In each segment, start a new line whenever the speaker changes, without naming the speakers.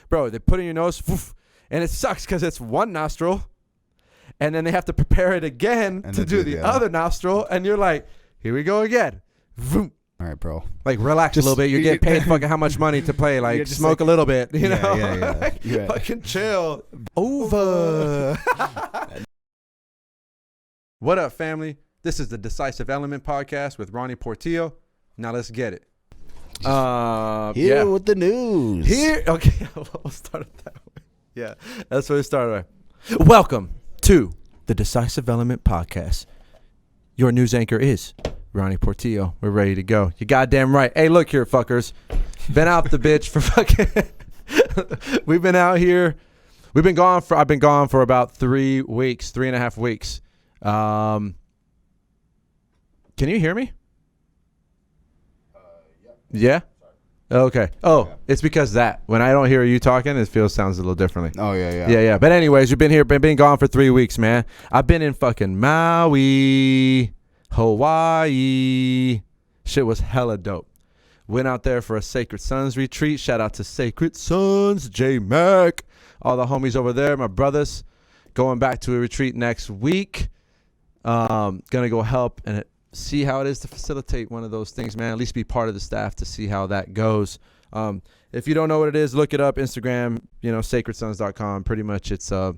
Bro, they put it in your nose, and it sucks because it's one nostril, and then they have to prepare it again to do the other nostril, and you're like, here we go again. Vroom.
All right, bro.
Like, relax a little bit. You're getting paid fucking how much money to play. Like, smoke a little bit, you know?
Yeah.
Fucking chill. Over. What up, family? This is the Decisive Element podcast with Ronnie Portillo. Now let's get it.
Here with the news.
Okay, we'll start it that way. Yeah, that's what we started with. Welcome to the Decisive Element podcast. Your news anchor is Ronnie Portillo. We're ready to go. You goddamn right. Hey, look here, fuckers. Been out the bitch for fucking. We've been out here. I've been gone for about 3.5 weeks. Can you hear me? Yeah. Okay. Oh, it's because that when I don't hear you talking, it sounds a little differently.
Oh yeah.
Yeah. But anyways, you've been gone for 3 weeks, man. I've been in fucking Maui, Hawaii. Shit was hella dope. Went out there for a Sacred Sons retreat. Shout out to Sacred Sons, J Mac, all the homies over there, my brothers. Going back to a retreat next week. Gonna go help and see how it is to facilitate one of those things, man. At least be part of the staff to see how that goes. If you don't know what it is, look it up. Instagram, sacredsons.com. Pretty much it's a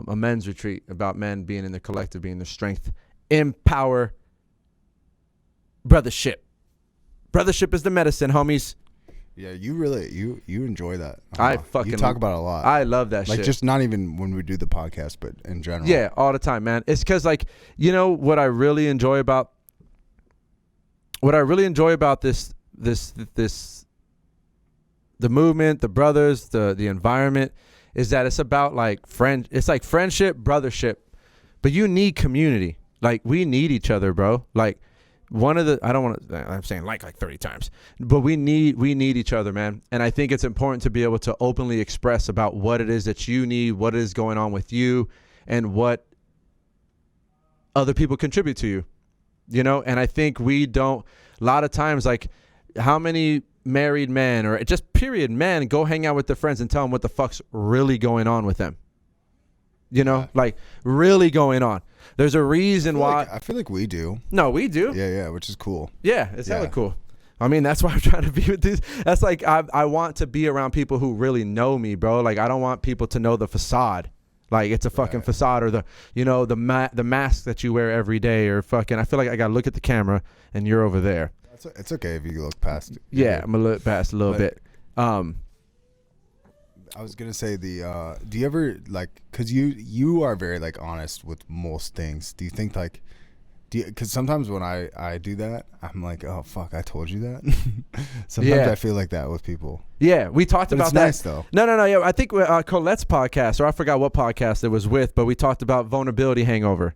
men's retreat about men being in the collective, being their strength, empower, brothership. Brothership is the medicine, homies.
Yeah, you really you enjoy that.
You
talk about it a lot.
I love that shit.
Like just not even when we do the podcast, but in general.
Yeah, all the time, man. It's because what I really enjoy about this the movement, the brothers, the environment is that it's about it's like friendship, brothership, but you need community. Like we need each other, bro. Like I'm saying like 30 times, but we need each other, man. And I think it's important to be able to openly express about what it is that you need, what is going on with you, and what other people contribute to you, and I think we don't, a lot of times, like how many married men or just period men go hang out with their friends and tell them what the fuck's really going on with them, like really going on. There's a reason why.
I feel like we do.
No, we do.
Yeah, which is cool.
Yeah, it's hella cool. I mean, that's why I'm trying to be with these. That's like, I want to be around people who really know me, bro. Like, I don't want people to know the facade. Like, it's a fucking facade or the mask that you wear every day or fucking, I feel like I got to look at the camera and you're over there.
It's okay if you look past it.
Yeah, I'm going to look past a little bit.
I was gonna say do you ever because you are very honest with most things. Do you think because sometimes when I do that, I'm like, oh fuck, I told you that. Sometimes I feel like that with people.
Yeah, we talked about that.
It's nice though.
No. Yeah, I think Colette's podcast, or I forgot what podcast it was with, but we talked about vulnerability hangover.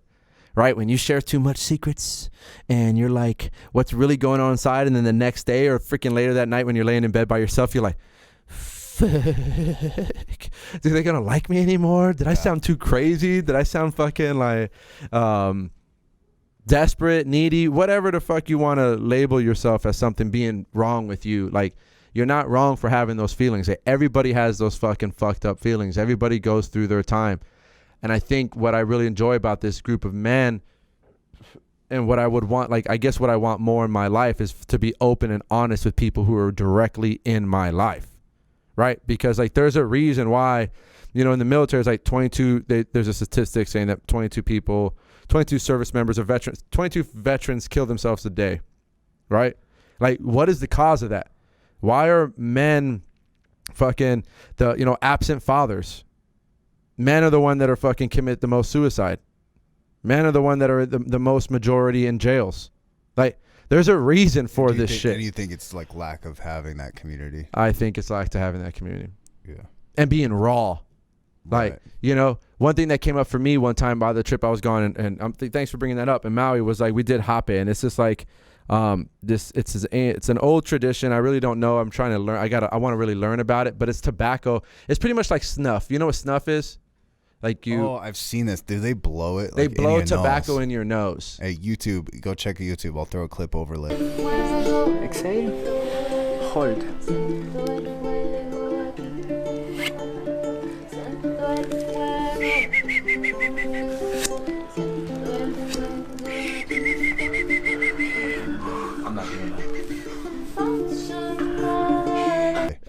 Right, when you share too much secrets and you're like, what's really going on inside, and then the next day or freaking later that night when you're laying in bed by yourself, you're like, fuck, are they gonna like me anymore? Did I sound too crazy? Did I sound fucking desperate, needy, whatever the fuck you want to label yourself as something being wrong with you? Like, you're not wrong for having those feelings. Everybody has those fucking fucked up feelings. Everybody goes through their time. And I think what I really enjoy about this group of men and what I would want, I guess what I want more in my life is to be open and honest with people who are directly in my life. Right? Because there's a reason why, in the military, it's 22, there's a statistic saying that 22 service members or veterans, 22 veterans kill themselves a day. Right? What is the cause of that? Why are men fucking absent fathers? Men are the one that are fucking commit the most suicide. Men are the one that are the most majority in jails. There's a reason for this shit.
And you think it's lack of having that community?
I think it's lack of having that community.
Yeah. And
being raw.
Right.
One thing that came up for me one time by the trip I was gone, and thanks for bringing that up, in Maui was we did hape, and it's just it's an old tradition. I really don't know. I'm trying to learn. I want to really learn about it, but it's tobacco. It's pretty much like snuff. You know what snuff is?
Oh, I've seen this. Do they blow it?
They blow tobacco in your nose.
Hey, YouTube, go check YouTube. I'll throw a clip overlay.
Exhale. Hold.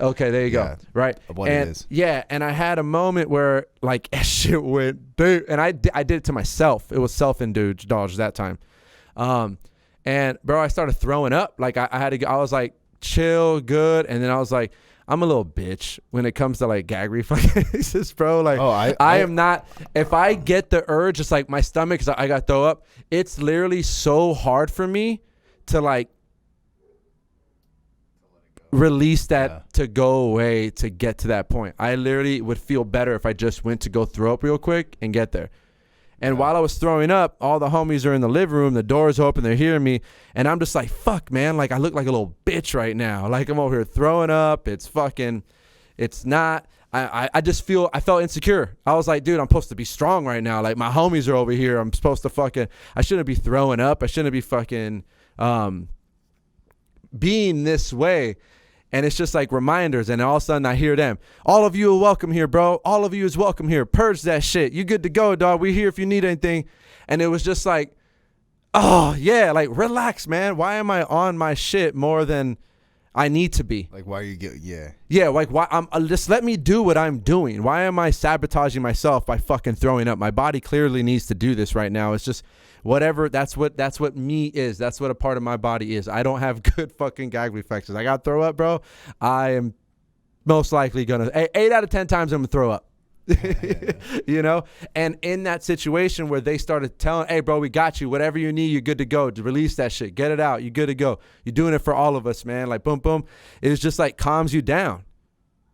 Okay, there you go.
Yeah,
Right.
of what it is.
Yeah, and I had a moment where like shit went, dude, and I did it to myself. It was self-indulged that time. And bro, I started throwing up. Like I had to go, I was like chill, good, and then I was like, I'm a little bitch when it comes to like gag reflexes, bro. Like I am not, if I get the urge, it's like my stomach, cause I got to throw up. It's literally so hard for me to like release that to go away to get to that point. I literally would feel better if I just went to go throw up real quick and get there. And while I was throwing up, all the homies are in the living room, the door's open, they're hearing me, and I'm just like, fuck, man, like I look like a little bitch right now. Like I'm over here throwing up. It's not, I just I felt insecure. I was like, dude, I'm supposed to be strong right now. Like my homies are over here. I'm supposed to I shouldn't be throwing up. I shouldn't be fucking being this way. And it's just like reminders, and all of a sudden I hear them. All of you are welcome here, bro. All of you is welcome here. Purge that shit. You good to go, dog. We're here if you need anything. And it was just like, oh, yeah, like relax, man. Why am I on my shit more than I need to be?
Like why you get,
Yeah, like why just let me do what I'm doing. Why am I sabotaging myself by fucking throwing up? My body clearly needs to do this right now. It's just whatever, that's what me is. That's what a part of my body is. I don't have good fucking gag reflexes. I got to throw up, bro. I am most likely going to, 8 out of 10 times I'm going to throw up. You know? And in that situation where they started telling, hey, bro, we got you. Whatever you need, you're good to go. To release that shit. Get it out. You're good to go. You're doing it for all of us, man. Like, boom, boom. It's just like calms you down,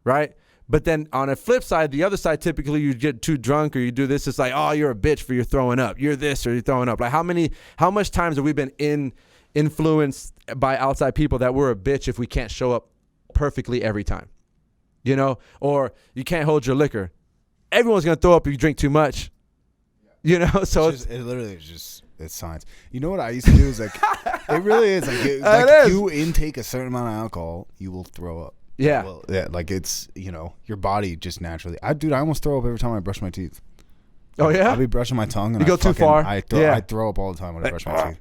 right? But then on a flip side, the other side, typically you get too drunk or you do this. It's like, oh, you're a bitch for you're throwing up. You're this or you're throwing up. Like how much times have we been influenced by outside people that we're a bitch if we can't show up perfectly every time, you know, or you can't hold your liquor. Everyone's going to throw up if you drink too much, you know? So
it literally is just, it's science. You know what I used to do is like, it really is like, you intake a certain amount of alcohol, you will throw up.
Yeah.
Well, yeah, like it's, you know, your body just naturally. I almost throw up every time I brush my teeth.
Oh, yeah?
I'll be brushing my tongue. And
you go too far?
I throw up all the time when I brush my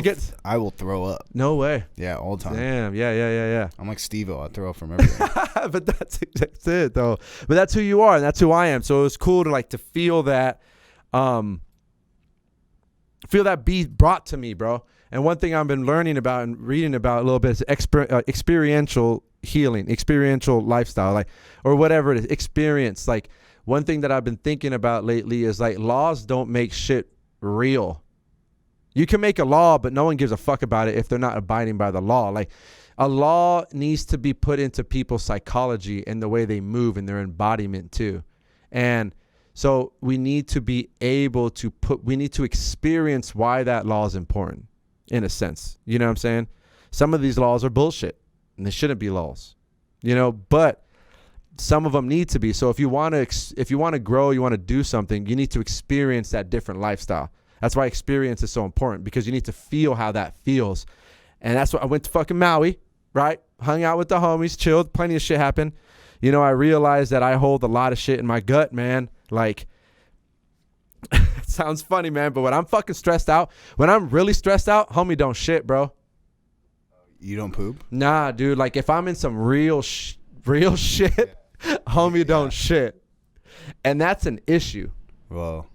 teeth. I will throw up.
No way.
Yeah, all the time.
Damn. Yeah.
I'm like Steve-O. I throw up from everything.
But that's it, though. But that's who you are, and that's who I am. So it was cool to feel that be brought to me, bro. And one thing I've been learning about and reading about a little bit is experiential healing, experiential lifestyle, like, or whatever it is, experience. Like, one thing that I've been thinking about lately is like laws don't make shit real. You can make a law, but no one gives a fuck about it if they're not abiding by the law. Like, a law needs to be put into people's psychology and the way they move and their embodiment too. And so we need to be able to we need to experience why that law is important. In a sense, you know what I'm saying? Some of these laws are bullshit and they shouldn't be laws, you know, but some of them need to be. So if you want to grow, you want to do something, you need to experience that different lifestyle. That's why experience is so important, because you need to feel how that feels. And that's why I went to fucking Maui, right? Hung out with the homies, chilled, plenty of shit happened. You know, I realized that I hold a lot of shit in my gut, man. Like, it sounds funny, man, but when I'm fucking stressed out, when I'm really stressed out, homie, don't shit, bro.
You don't poop?
Nah, dude. Like, if I'm in some real shit, homie, don't shit. And that's an issue.
Well,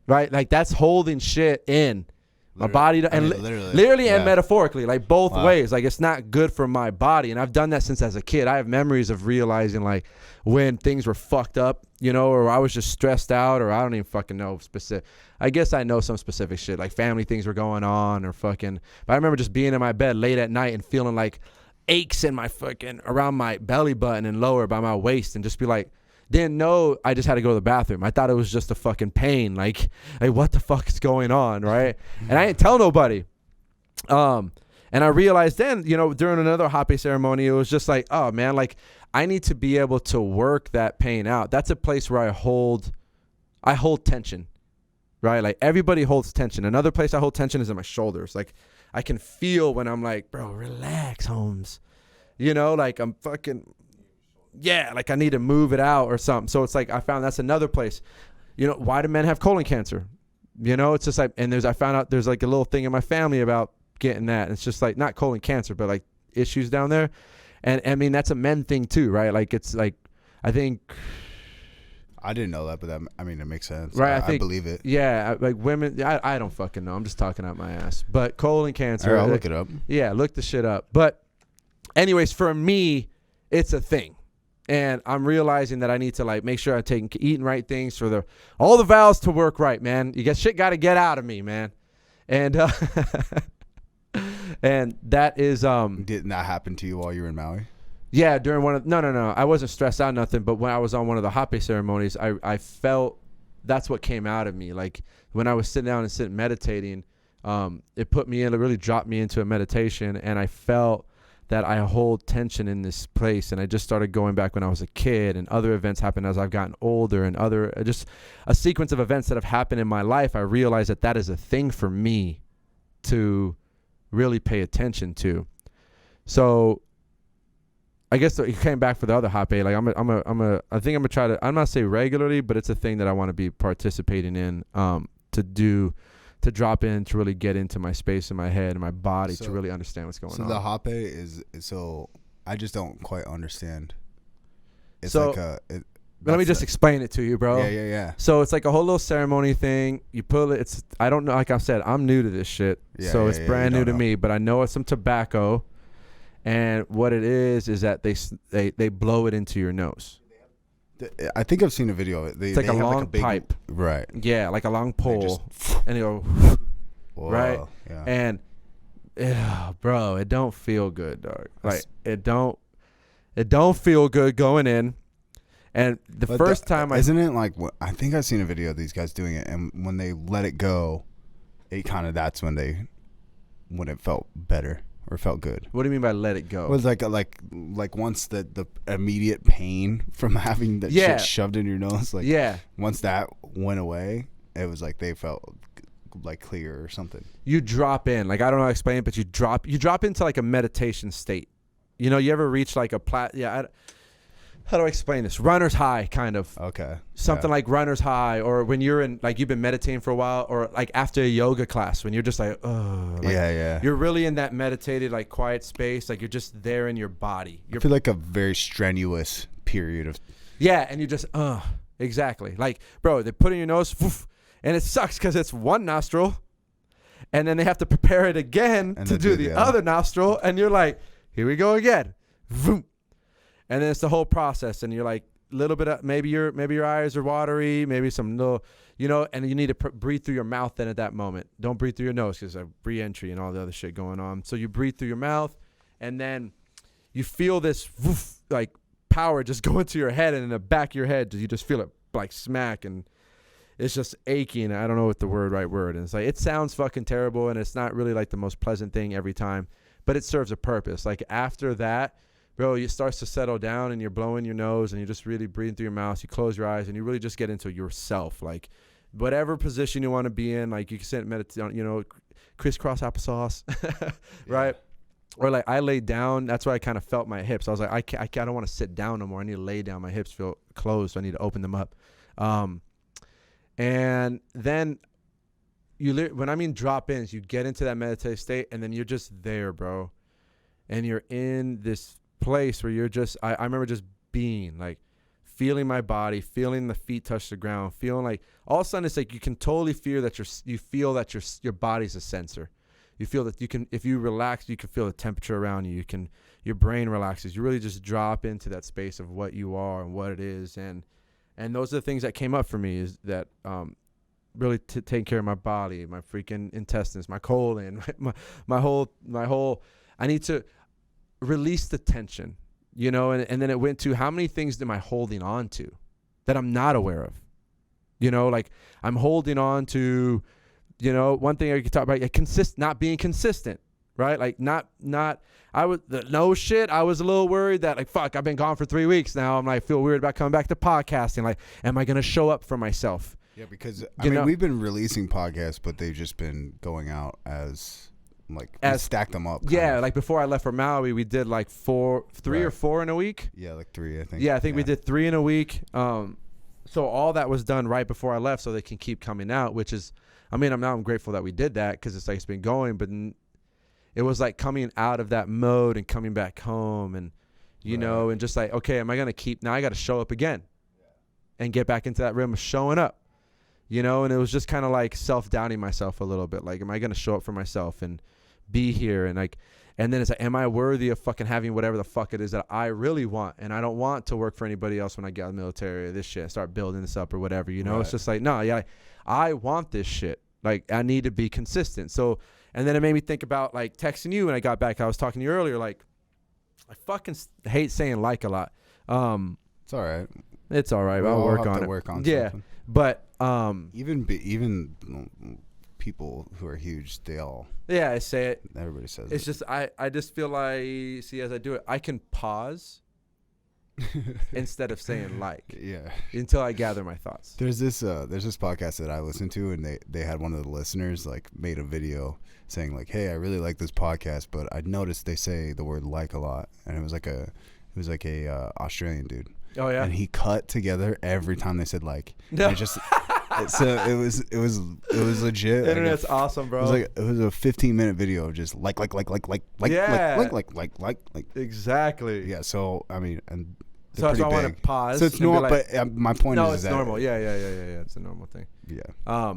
right? Like, that's holding shit in. My body, literally and metaphorically, like both ways. Like, it's not good for my body. And I've done that since as a kid. I have memories of realizing, like, when things were fucked up, you know, or I was just stressed out, or I don't even fucking know specific. I guess I know some specific shit, like family things were going on, or fucking. But I remember just being in my bed late at night and feeling like aches in my fucking, around my belly button and lower by my waist, and just be like, didn't know I just had to go to the bathroom. I thought it was just a fucking pain. Like what the fuck is going on, right? And I didn't tell nobody. And I realized then, you know, during another hape ceremony, it was just like, oh man, like I need to be able to work that pain out. That's a place where I hold tension, right? Like everybody holds tension. Another place I hold tension is in my shoulders. Like I can feel when I'm like, bro, relax, Holmes. You know, like I'm fucking, yeah, like I need to move it out or something. So it's like I found that's another place. You know, why do men have colon cancer? You know, it's just like, and I found out there's like a little thing in my family about getting that. And it's just like not colon cancer, but like issues down there. And I mean, that's a men thing too, right? Like, it's like, I think.
I didn't know that, but that, I mean, it makes sense.
Right,
I believe it.
Yeah, like women, I don't fucking know. I'm just talking out my ass. But colon cancer.
All right, I'll look it up.
Yeah, look the shit up. But anyways, for me, it's a thing. And I'm realizing that I need to like make sure I'm eating right things for all the valves to work right, man. You shit got to get out of me, man. And and that is
Didn't that happen to you while you were in Maui?
Yeah, during one of no, I wasn't stressed out nothing, but when I was on one of the hape ceremonies, I felt that's what came out of me. Like when I was sitting down and meditating, it put me in, it really dropped me into a meditation, and I felt that I hold tension in this place, and I just started going back when I was a kid, and other events happened as I've gotten older, and other just a sequence of events that have happened in my life. I realized that is a thing for me to really pay attention to. So I guess he came back for the other hape. Like I think I'm gonna try to. I'm not say regularly, but it's a thing that I want to be participating in. To drop in, to really get into my space in my head and my body, to really understand what's going on.
So the hape is I just don't quite understand. It's
so
like
let me just explain it to you, bro.
Yeah.
So it's like a whole little ceremony thing. You pull it. I don't know. Like I said, I'm new to this shit, so it's brand new to me. But I know it's some tobacco. And what it is that they blow it into your nose.
I think I've seen a video of it.
It's like a long pipe.
Right.
Yeah, like a long pole. And they go,
whoa,
right?
Yeah.
And, bro, it don't feel good, dog. Like, it don't feel good going in. And first time
Isn't it like, I think I've seen a video of these guys doing it, and when they let it go, that's when it felt better. Or felt good.
What do you mean by let it go?
Well, it's like once the immediate pain from having that shit shoved in your nose, once that went away, it was like they felt like clear or something.
You drop in, like I don't know how to explain it, but you drop into like a meditation state. You know, you ever reach like how do I explain this? Runner's high, kind of.
Okay.
Something like runner's high, or when you're in, like, you've been meditating for a while, or like after a yoga class when you're just like, you're really in that meditated, like, quiet space, like you're just there in your body. I
feel like a very strenuous period of.
Yeah, and you just exactly. Like, bro, they put it in your nose, and it sucks because it's one nostril, and then they have to prepare it again to do the other nostril, and you're like, here we go again, vroom. And then it's the whole process, and you're like a little bit of, maybe your eyes are watery, maybe some little, and you need to breathe through your mouth then at that moment. Don't breathe through your nose because of re-entry and all the other shit going on. So you breathe through your mouth, and then you feel this like power just go into your head, and in the back of your head, you just feel it like smack, and it's just aching. I don't know what the right word is. Like, it sounds fucking terrible, and it's not really like the most pleasant thing every time, but it serves a purpose. Like after that, bro, it starts to settle down, and you're blowing your nose, and you're just really breathing through your mouth. You close your eyes, and you really just get into yourself. Like, whatever position you want to be in, like you can sit and meditate, crisscross applesauce, right? Or like I laid down. That's why I kind of felt my hips. I was like, I don't want to sit down no more. I need to lay down. My hips feel closed, so I need to open them up. And then when I mean drop ins, you get into that meditative state, and then you're just there, bro. And you're in this place where you're just, I remember just being like, feeling my body, feeling the feet touch the ground, feeling like all of a sudden it's like you can totally feel that your body's a sensor. You feel that you can, if you relax, you can feel the temperature around you. Your brain relaxes. You really just drop into that space of what you are and what it is. And those are the things that came up for me, is that really taking care of my body, my freaking intestines, my colon, my whole, I need to release the tension, and then it went to how many things am I holding on to that I'm not aware of? Like I'm holding on to, one thing I could talk about, not being consistent, right? Like I was a little worried that like, fuck, I've been gone for 3 weeks now. I'm like, feel weird about coming back to podcasting. Like, am I going to show up for myself?
Yeah, because I mean, we've been releasing podcasts, but they've just been going out as stack them up.
Yeah, like before I left for Maui, we did like three or four in a week.
Yeah, like 3, I think.
Yeah, I think we did 3 in a week. So all that was done right before I left, so they can keep coming out, which is, I mean, I'm grateful that we did that, because it's like it's been going, but it was like coming out of that mode and coming back home, and you know, and just like, okay, am I going to keep, now I got to show up again and get back into that rhythm of showing up, you know, and it was just kind of like self-doubting myself a little bit. Like, am I going to show up for myself and be here? And like, and then it's like, am I worthy of fucking having whatever the fuck it is that I really want? And I don't want to work for anybody else when I get out of the military or this shit, start building this up or whatever, you know? It's just like, no, yeah, I want this shit. Like, I need to be consistent. So, and then it made me think about like texting you when I got back. I was talking to you earlier. Like, I fucking hate saying like a lot.
It's all right.
It's all right. I'll work on it.
Work on
yeah.
something.
But,
even people who are huge, they all.
Yeah, I say it.
Everybody says
it's just, I just feel like, see, as I do it, I can pause instead of saying like, until I gather my thoughts.
There's this podcast that I listen to, and they had one of the listeners like made a video saying like, hey, I really like this podcast, but I noticed they say the word like a lot, and it was like a Australian dude.
Oh yeah.
And he cut together every time they said like. No. It just it was legit.
Internet's awesome, bro.
It was a 15-minute video of just like.
Yeah.
Like.
Exactly.
Yeah. So I mean, and
so I want to pause.
So it's normal, like, but my point is,
it's normal. Yeah. It's a normal thing.
Yeah.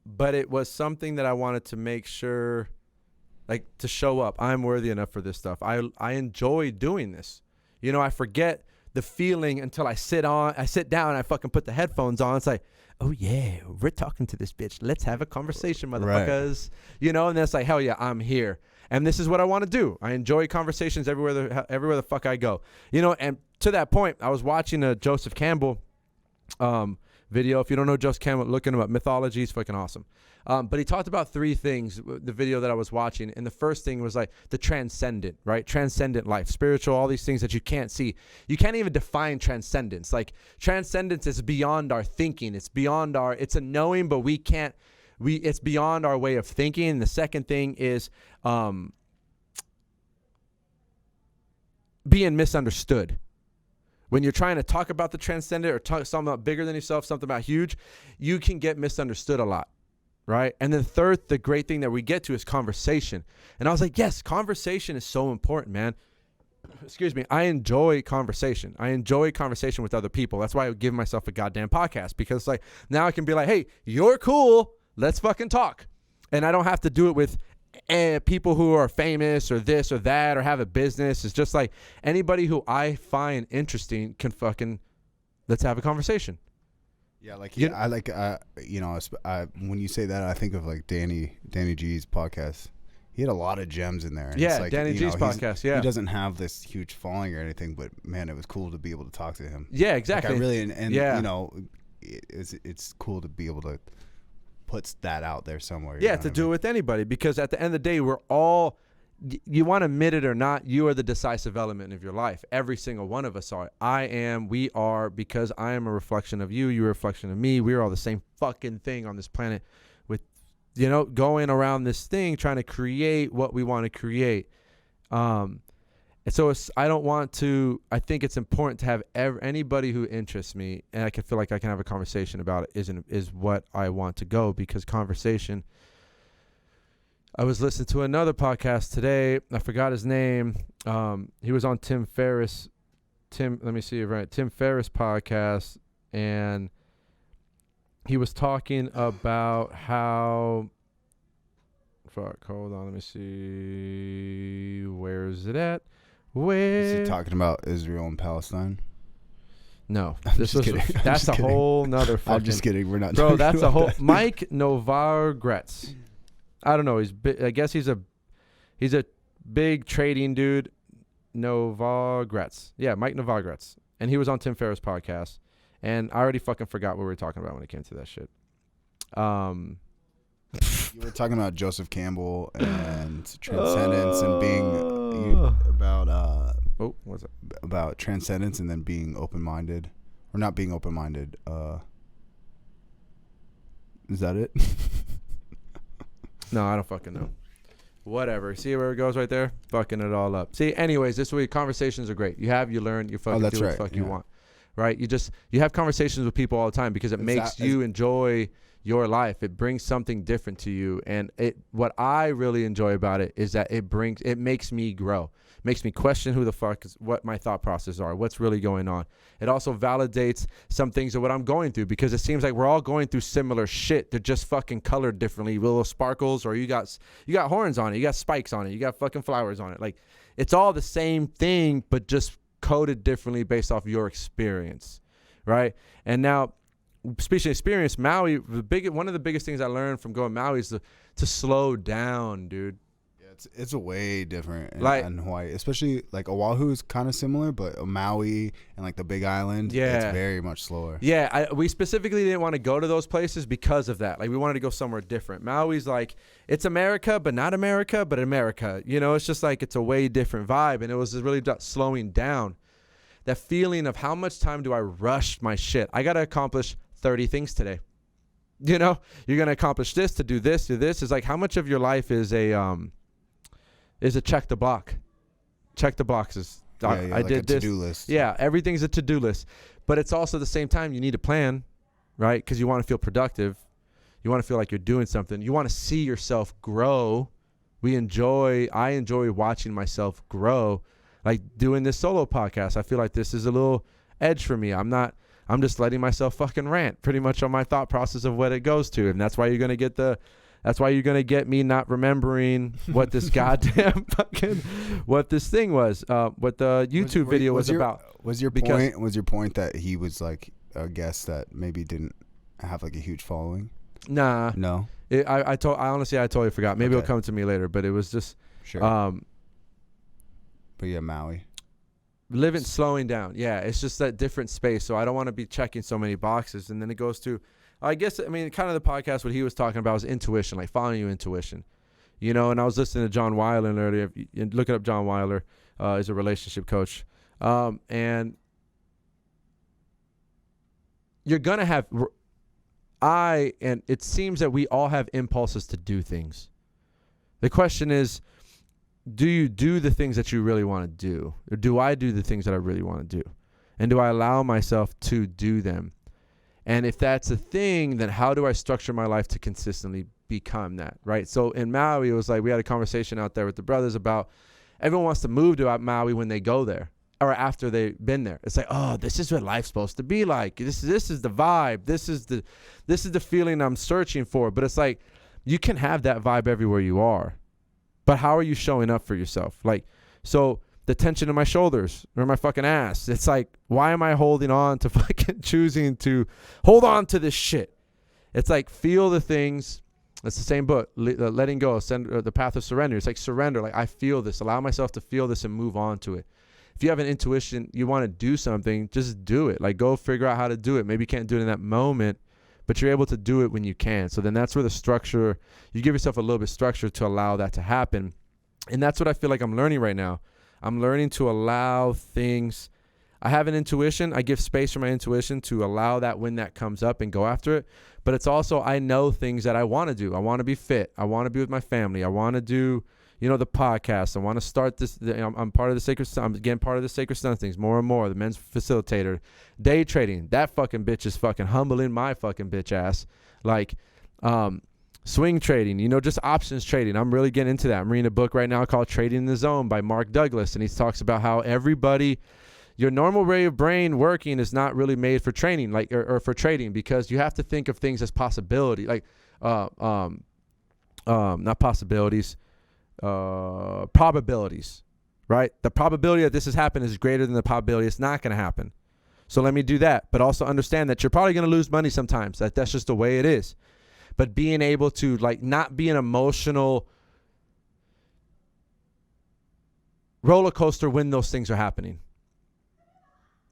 But it was something that I wanted to make sure, like, to show up. I'm worthy enough for this stuff. I enjoy doing this. You know, I forget the feeling until I sit down and I fucking put the headphones on. It's like, oh yeah, we're talking to this bitch. Let's have a conversation, motherfuckers. Right. You know, and then it's like, hell yeah, I'm here. And this is what I want to do. I enjoy conversations everywhere the fuck I go. You know, and to that point, I was watching a Joseph Campbell video. If you don't know Joseph Campbell, look him up. Mythology is fucking awesome. But he talked about three things, the video that I was watching. And the first thing was like the transcendent, right? Transcendent life, spiritual, all these things that you can't see. You can't even define transcendence. Like, transcendence is beyond our thinking. It's beyond it's a knowing, but it's beyond our way of thinking. And the second thing is being misunderstood. When you're trying to talk about the transcendent or talk something about bigger than yourself, something about huge, you can get misunderstood a lot, right? And then third, the great thing that we get to is conversation. And I was like, yes, conversation is so important, man. Excuse me. I enjoy conversation. I enjoy conversation with other people. That's why I give myself a goddamn podcast, because like now I can be like, hey, you're cool. Let's fucking talk. And I don't have to do it with people who are famous or this or that or have a business. It's just like anybody who I find interesting can fucking, let's have a conversation.
Yeah, like I like you know, when you say that, I think of like Danny G's podcast. He had a lot of gems in there. And
yeah,
it's like,
Danny G's podcast. Yeah,
he doesn't have this huge following or anything, but man, it was cool to be able to talk to him.
Yeah, exactly.
Like I really and you know, it's cool to be able to puts that out there somewhere.
Yeah, to do it with anybody, because at the end of the day, we're all, you want to admit it or not, you are the decisive element of your life. Every single one of us are. We are, because I am a reflection of you, you're a reflection of me. We're all the same fucking thing on this planet with, you know, going around this thing, trying to create what we want to create. And so I think it's important to have anybody who interests me, and I can feel like I can have a conversation about it, is what I want to go, because conversation. I was listening to another podcast today. I forgot his name. He was on Tim Ferriss podcast, and he was talking about how, hold on, let me see. Where is it at?
Is he talking about Israel and Palestine?
No, that's a whole nother fucking.
I'm just kidding. We're not.
Bro, that's a whole. Mike Novangoitz. I don't know. I guess he's a big trading dude. Novangoitz. Yeah, Mike Novangoitz. And he was on Tim Ferriss' podcast. And I already fucking forgot what we were talking about when it came to that shit.
You were talking about Joseph Campbell and Transcendence and being
what's that?
About Transcendence and then being open-minded, or not being open-minded. Is that it?
No, I don't fucking know. Whatever. See where it goes right there? Fucking it all up. See, anyways, this week conversations are great. You learn, you fucking do what the fuck you want. Right? You have conversations with people all the time because it makes you enjoy your life. It brings something different to you. And what I really enjoy about it is that it makes me grow. makes me question who the fuck is, what my thought processes are, what's really going on. It also validates some things of what I'm going through, because it seems like we're all going through similar shit. They're just fucking colored differently, little sparkles, or you got horns on it, you got spikes on it, you got fucking flowers on it. Like, it's all the same thing, but just coded differently based off your experience, right? And now, speaking of experience, Maui, one of the biggest things I learned from going Maui is to slow down, dude.
Yeah, it's a way different in Hawaii, especially like Oahu is kind of similar, but Maui and like the Big Island, it's very much slower.
Yeah, we specifically didn't want to go to those places because of that. Like, we wanted to go somewhere different. Maui's like, it's America, but not America, but America. You know, it's just like, it's a way different vibe, and it was really slowing down. That feeling of how much time do I rush my shit? I got to accomplish 30 things today. You know, you're going to accomplish this, to do this, do this. It's like, how much of your life is a check the block. Check the boxes. I
like
did
a
this.
To-do list.
Yeah, everything's a to-do list. But it's also at the same time, you need a plan, right? Because you want to feel productive. You want to feel like you're doing something. You want to see yourself grow. I enjoy watching myself grow. Like doing this solo podcast, I feel like this is a little edge for me. I'm just letting myself fucking rant pretty much on my thought process of what it goes to. And that's why you're going to get me not remembering what this goddamn fucking, what this thing was, what the YouTube video was about.
Was your point that he was like a guest that maybe didn't have like a huge following?
Nah.
No.
I totally forgot. Maybe it'll come to me later, but it was just,
sure. But yeah, Maui.
Slowing down. Yeah, it's just that different space. So I don't want to be checking so many boxes. And then it goes to, I guess, I mean, kind of the podcast, what he was talking about was intuition, like following your intuition. You know, and I was listening to John Weiler earlier. Looking up John Weiler, is a relationship coach. And you're going to have, and it seems that we all have impulses to do things. The question is, do you do the things that you really want to do? Or do I do the things that I really want to do? And do I allow myself to do them? And if that's a thing, then how do I structure my life to consistently become that, right? So in Maui, it was like we had a conversation out there with the brothers about everyone wants to move to Maui when they go there or after they've been there. It's like, oh, this is what life's supposed to be like. This is the vibe. This is the feeling I'm searching for. But it's like you can have that vibe everywhere you are. But how are you showing up for yourself? Like, so the tension in my shoulders or my fucking ass. It's like, why am I holding on to fucking choosing to hold on to this shit? It's like, feel the things. It's the same book, letting go, the path of surrender. It's like surrender. Like, I feel this. Allow myself to feel this and move on to it. If you have an intuition, you want to do something, just do it. Like, go figure out how to do it. Maybe you can't do it in that moment, but you're able to do it when you can. So then that's where the structure, you give yourself a little bit of structure to allow that to happen. And that's what I feel like I'm learning right now. I'm learning to allow things. I have an intuition. I give space for my intuition to allow that when that comes up and go after it. But it's also, I know things that I want to do. I want to be fit. I want to be with my family. I want to do, the podcast. I want to start this. I'm part of the Sacred Sun. I'm again part of the Sacred Sun things more and more. The men's facilitator, day trading. That fucking bitch is fucking humbling my fucking bitch ass. Like, swing trading, just options trading. I'm really getting into that. I'm reading a book right now called Trading in the Zone by Mark Douglas. And he talks about how your normal way of brain working is not really made for training, like, or for trading, because you have to think of things as possibility, like, not possibilities, probabilities, right? The probability that this has happened is greater than the probability it's not going to happen. So let me do that. But also understand that you're probably going to lose money sometimes. That's just the way it is. But being able to, like, not be an emotional roller coaster when those things are happening.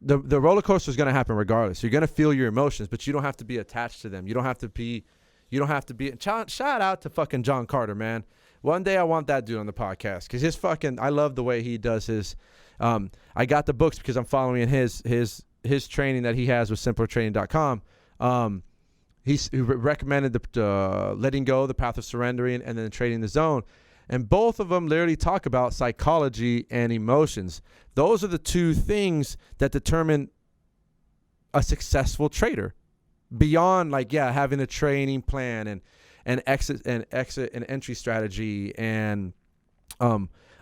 The roller coaster is going to happen regardless. You're going to feel your emotions, but you don't have to be attached to them. You don't have to be. Shout out to fucking John Carter, man. One day I want that dude on the podcast because I love the way he does his. I got the books because I'm following his training that he has with simplertraining.com. He recommended the letting go, the path of surrendering, and then trading the zone. And both of them literally talk about psychology and emotions. Those are the two things that determine a successful trader. Beyond, like, having a training plan and exit and entry strategy and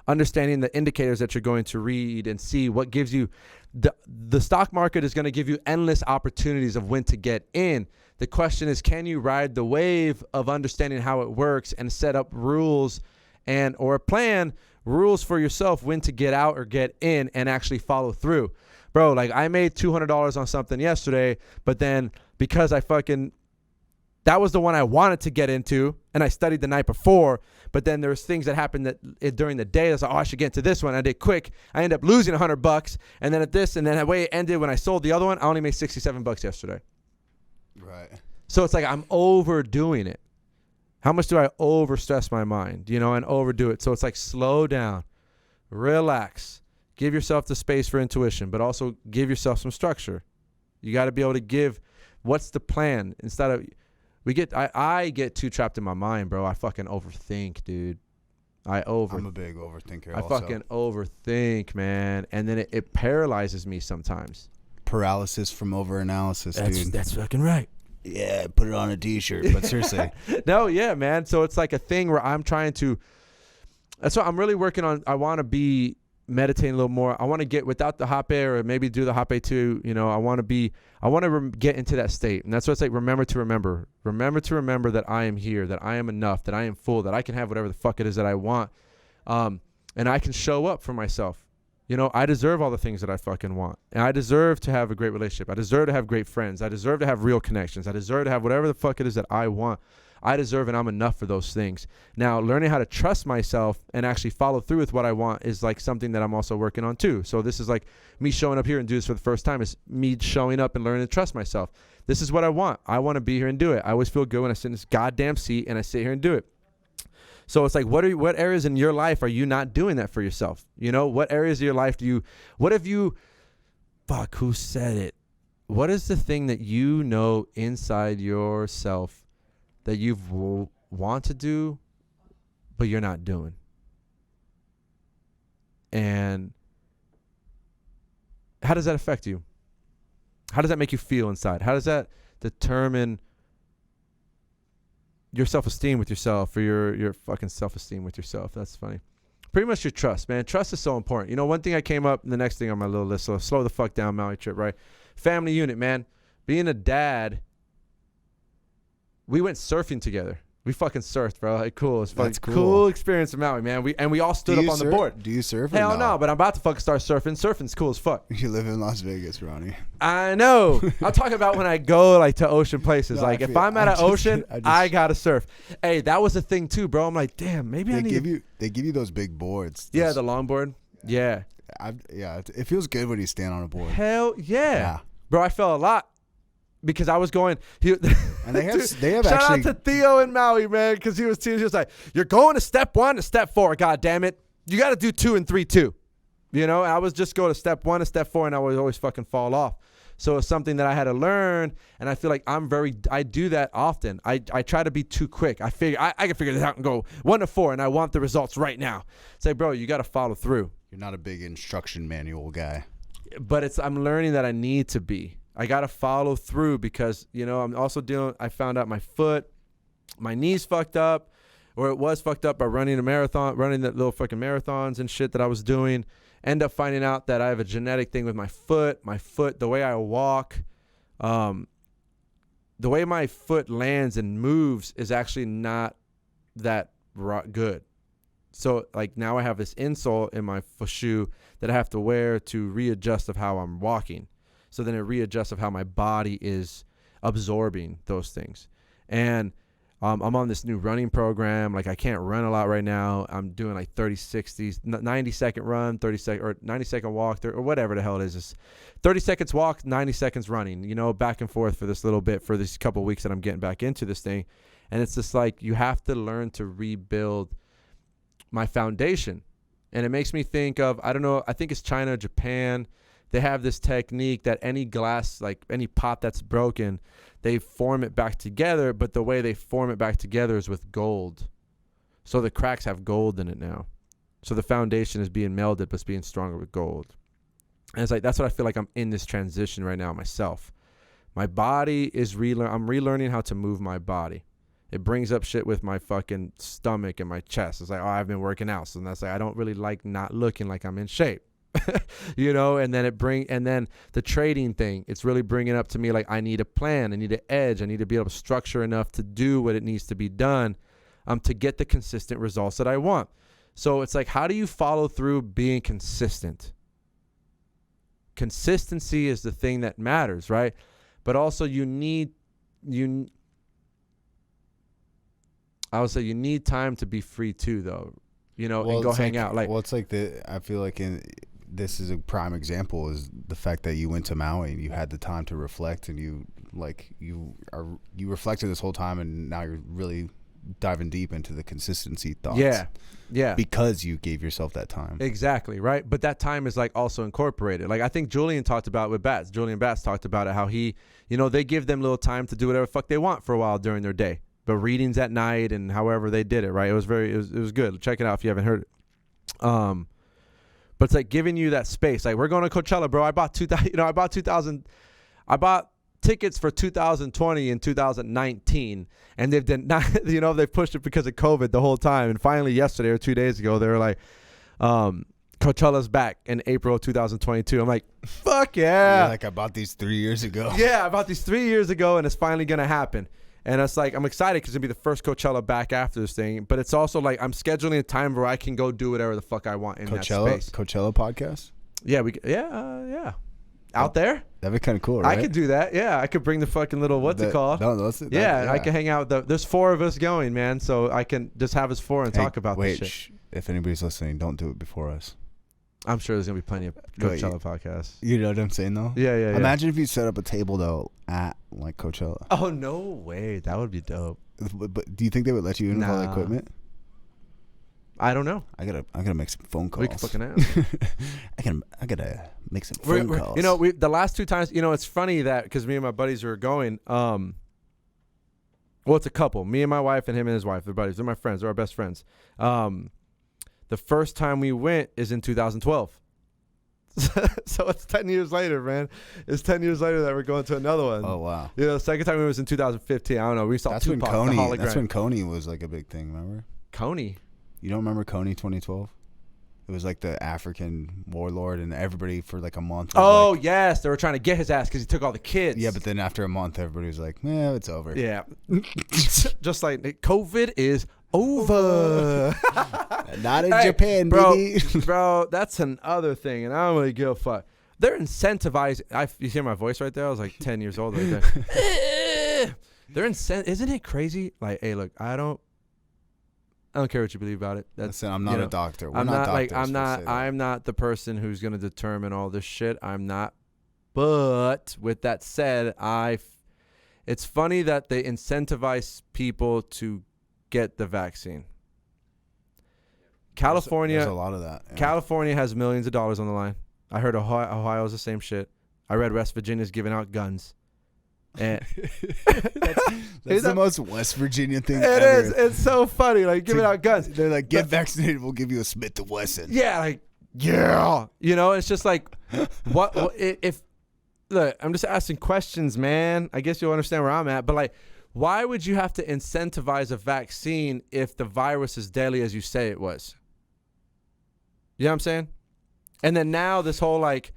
understanding the indicators that you're going to read and see what gives you the stock market is going to give you endless opportunities of when to get in. The question is, can you ride the wave of understanding how it works and set up rules and or plan rules for yourself when to get out or get in and actually follow through? Bro, like I made $200 on something yesterday, but then because that was the one I wanted to get into and I studied the night before, but then there's things that happened that during the day I was like, oh, I should get into this one. I did quick. I ended up losing $100, and then at this, and then the way it ended when I sold the other one, I only made $67 yesterday.
Right.
So it's like I'm overdoing it. How much do I overstress my mind, and overdo it? So it's like slow down, relax, give yourself the space for intuition, but also give yourself some structure. You got to be able to give what's the plan instead of I get too trapped in my mind, bro. I fucking overthink, dude. I'm
a big overthinker.
I fucking overthink, man, and then it paralyzes me sometimes.
Paralysis from overanalysis, dude.
That's fucking right.
Yeah, put it on a t-shirt, but seriously.
No, yeah, man. So it's like a thing where I'm trying to, that's what I'm really working on. I want to be meditating a little more. I want to get without the hape or maybe do the hape too. I want to get into that state. And that's what it's like. Remember to remember that I am here, that I am enough, that I am full, that I can have whatever the fuck it is that I want. And I can show up for myself. I deserve all the things that I fucking want. And I deserve to have a great relationship. I deserve to have great friends. I deserve to have real connections. I deserve to have whatever the fuck it is that I want. I deserve and I'm enough for those things. Now, learning how to trust myself and actually follow through with what I want is like something that I'm also working on too. So this is like me showing up here and do this for the first time is me showing up and learning to trust myself. This is what I want. I want to be here and do it. I always feel good when I sit in this goddamn seat and I sit here and do it. So it's like, what areas in your life are you not doing that for yourself? What areas of your life who said it? What is the thing that inside yourself that you've want to do, but you're not doing? And how does that affect you? How does that make you feel inside? How does that determine your self-esteem with yourself or your fucking self-esteem with yourself? That's funny. Pretty much your trust, man. Trust is so important. One thing I came up, the next thing on my little list, so slow the fuck down, Maui trip, right? Family unit, man. Being a dad, we went surfing together. We fucking surfed, bro. Like, cool. It's fucking cool experience in Maui, man. We all stood up on the board.
Do you surf?
Hell no, but I'm about to fucking start surfing. Surfing's cool as fuck.
You live in Las Vegas, Ronnie.
I know. I'm talking about when I go like to ocean places. No, if I'm at an ocean, I gotta surf. Hey, that was a thing too, bro. I'm like, damn, maybe
they give you those big boards.
Yeah, the longboard. Yeah.
It feels good when you stand on a board.
Hell yeah. Bro, I fell a lot. Because I was going, and
they have
shout
actually,
out to Theo in Maui, man, because he was like, you're going to step 1 to step 4, god damn it, you got to do 2 and 3 too, I was just going to step 1 to step 4, and I would always fucking fall off. So it's something that I had to learn, and I feel like I do that often. I try to be too quick. I figure I can figure this out and go 1 to 4, and I want the results right now. Say, bro, you got to follow through.
You're not a big instruction manual guy,
but I'm learning that I need to be. I got to follow through because, I'm also I found out my knee's fucked up, or it was fucked up by running the little fucking marathons and shit that I was doing. End up finding out that I have a genetic thing with my foot, the way I walk, the way my foot lands and moves is actually not that good. So like now I have this insole in my shoe that I have to wear to readjust of how I'm walking. So then it readjusts of how my body is absorbing those things. And I'm on this new running program. Like I can't run a lot right now. I'm doing like 30, 60s, 90-second run, 30-second or 90-second walk or whatever the hell it is. It's 30 seconds walk, 90 seconds running, back and forth for this little bit for this couple of weeks that I'm getting back into this thing. And it's just like you have to learn to rebuild my foundation. And it makes me think of, I don't know, I think it's China, Japan. They have this technique that any glass, like any pot that's broken, they form it back together, but the way they form it back together is with gold. So the cracks have gold in it now. So the foundation is being melded, but it's being stronger with gold. And it's like, that's what I feel like I'm in this transition right now myself. My body is I'm relearning how to move my body. It brings up shit with my fucking stomach and my chest. It's like, oh, I've been working out. So that's like, I don't really like not looking like I'm in shape. You know, and then and then the trading thing, it's really bringing up to me like I need a plan, I need an edge, I need to be able to structure enough to do what it needs to be done to get the consistent results that I want. So it's like, how do you follow through being consistent? Consistency is the thing that matters, right? But also I would say you need time to be free too, though, you know, and go hang out. Like,
well, it's like I feel like this is a prime example is the fact that you went to Maui and you had the time to reflect, and you reflected this whole time, and now you're really diving deep into the consistency thoughts. Yeah. Because you gave yourself that time.
Exactly, right? But that time is like also incorporated. Like I think Julian talked about with Bats. Julian Bats talked about it, how he, you know, they give them little time to do whatever the fuck they want for a while during their day. But readings at night and however they did it, right? It was good. Check it out if you haven't heard it. But it's like giving you that space. Like, we're going to Coachella, bro. I bought tickets for 2020 and 2019, and they've pushed it because of COVID the whole time. And finally, yesterday or 2 days ago, they were like, Coachella's back in April of 2022. I'm like, fuck yeah.
You're like, I bought these 3 years ago.
Yeah, I bought these 3 years ago, and it's finally going to happen. And it's like, I'm excited because it'll be the first Coachella back after this thing. But it's also like, I'm scheduling a time where I can go do whatever the fuck I want in that space.
Coachella podcast?
Yeah. Out there?
That'd be kind of cool, right?
I could do that. Yeah, I could bring the fucking little, what's it called? I can hang out. There's 4 of us going, man. So I can just have us 4 and talk about this shit.
If anybody's listening, don't do it before us.
I'm sure there's going to be plenty of Coachella podcasts.
You know what I'm saying, though?
Yeah.
Imagine if you set up a table, though, at, like, Coachella.
Oh, no way. That would be dope.
But do you think they would let you in with all the equipment?
I don't know.
I gotta make some phone calls.
We can fucking ask.
I gotta make some phone calls.
You know, the last 2 times, you know, it's funny that because me and my buddies were going. Well, it's a couple. Me and my wife and him and his wife. They're buddies. They're my friends. They're our best friends. The first time we went is in 2012. So it's 10 years later, man. It's 10 years later that we're going to another one.
Oh, wow.
You know, the second time we was in 2015. I don't know. We saw Tupac, the hologram.
That's when Coney was like a big thing, remember?
Coney?
You don't remember Coney 2012? It was like the African warlord, and everybody for like a month.
Yes. They were trying to get his ass because he took all the kids.
Yeah, but then after a month, everybody was like, it's over.
Yeah. Just like COVID is over.
Not in Japan, baby.
Bro, that's another thing, and I don't really give a fuck. They're incentivizing. You hear my voice right there? I was like 10 years old right there. Isn't it crazy? Like, hey, look, I don't care what you believe about it.
Listen, I'm not a doctor.
I'm not the person who's going to determine all this shit. I'm not. But with that said, it's funny that they incentivize people to get the vaccine. California,
there's a lot of that. Yeah.
California has millions of dollars on the line. I heard Ohio's the same shit. I read West Virginia's giving out guns. And
that's the most West Virginia thing
ever.
It is.
It's so funny. Like, giving out guns.
They're like, get vaccinated, we'll give you a Smith & Wesson.
Yeah, like, yeah. You know, it's just like, look, I'm just asking questions, man. I guess you'll understand where I'm at. But, like, why would you have to incentivize a vaccine if the virus is deadly as you say it was? You know what I'm saying? And then now this whole, like,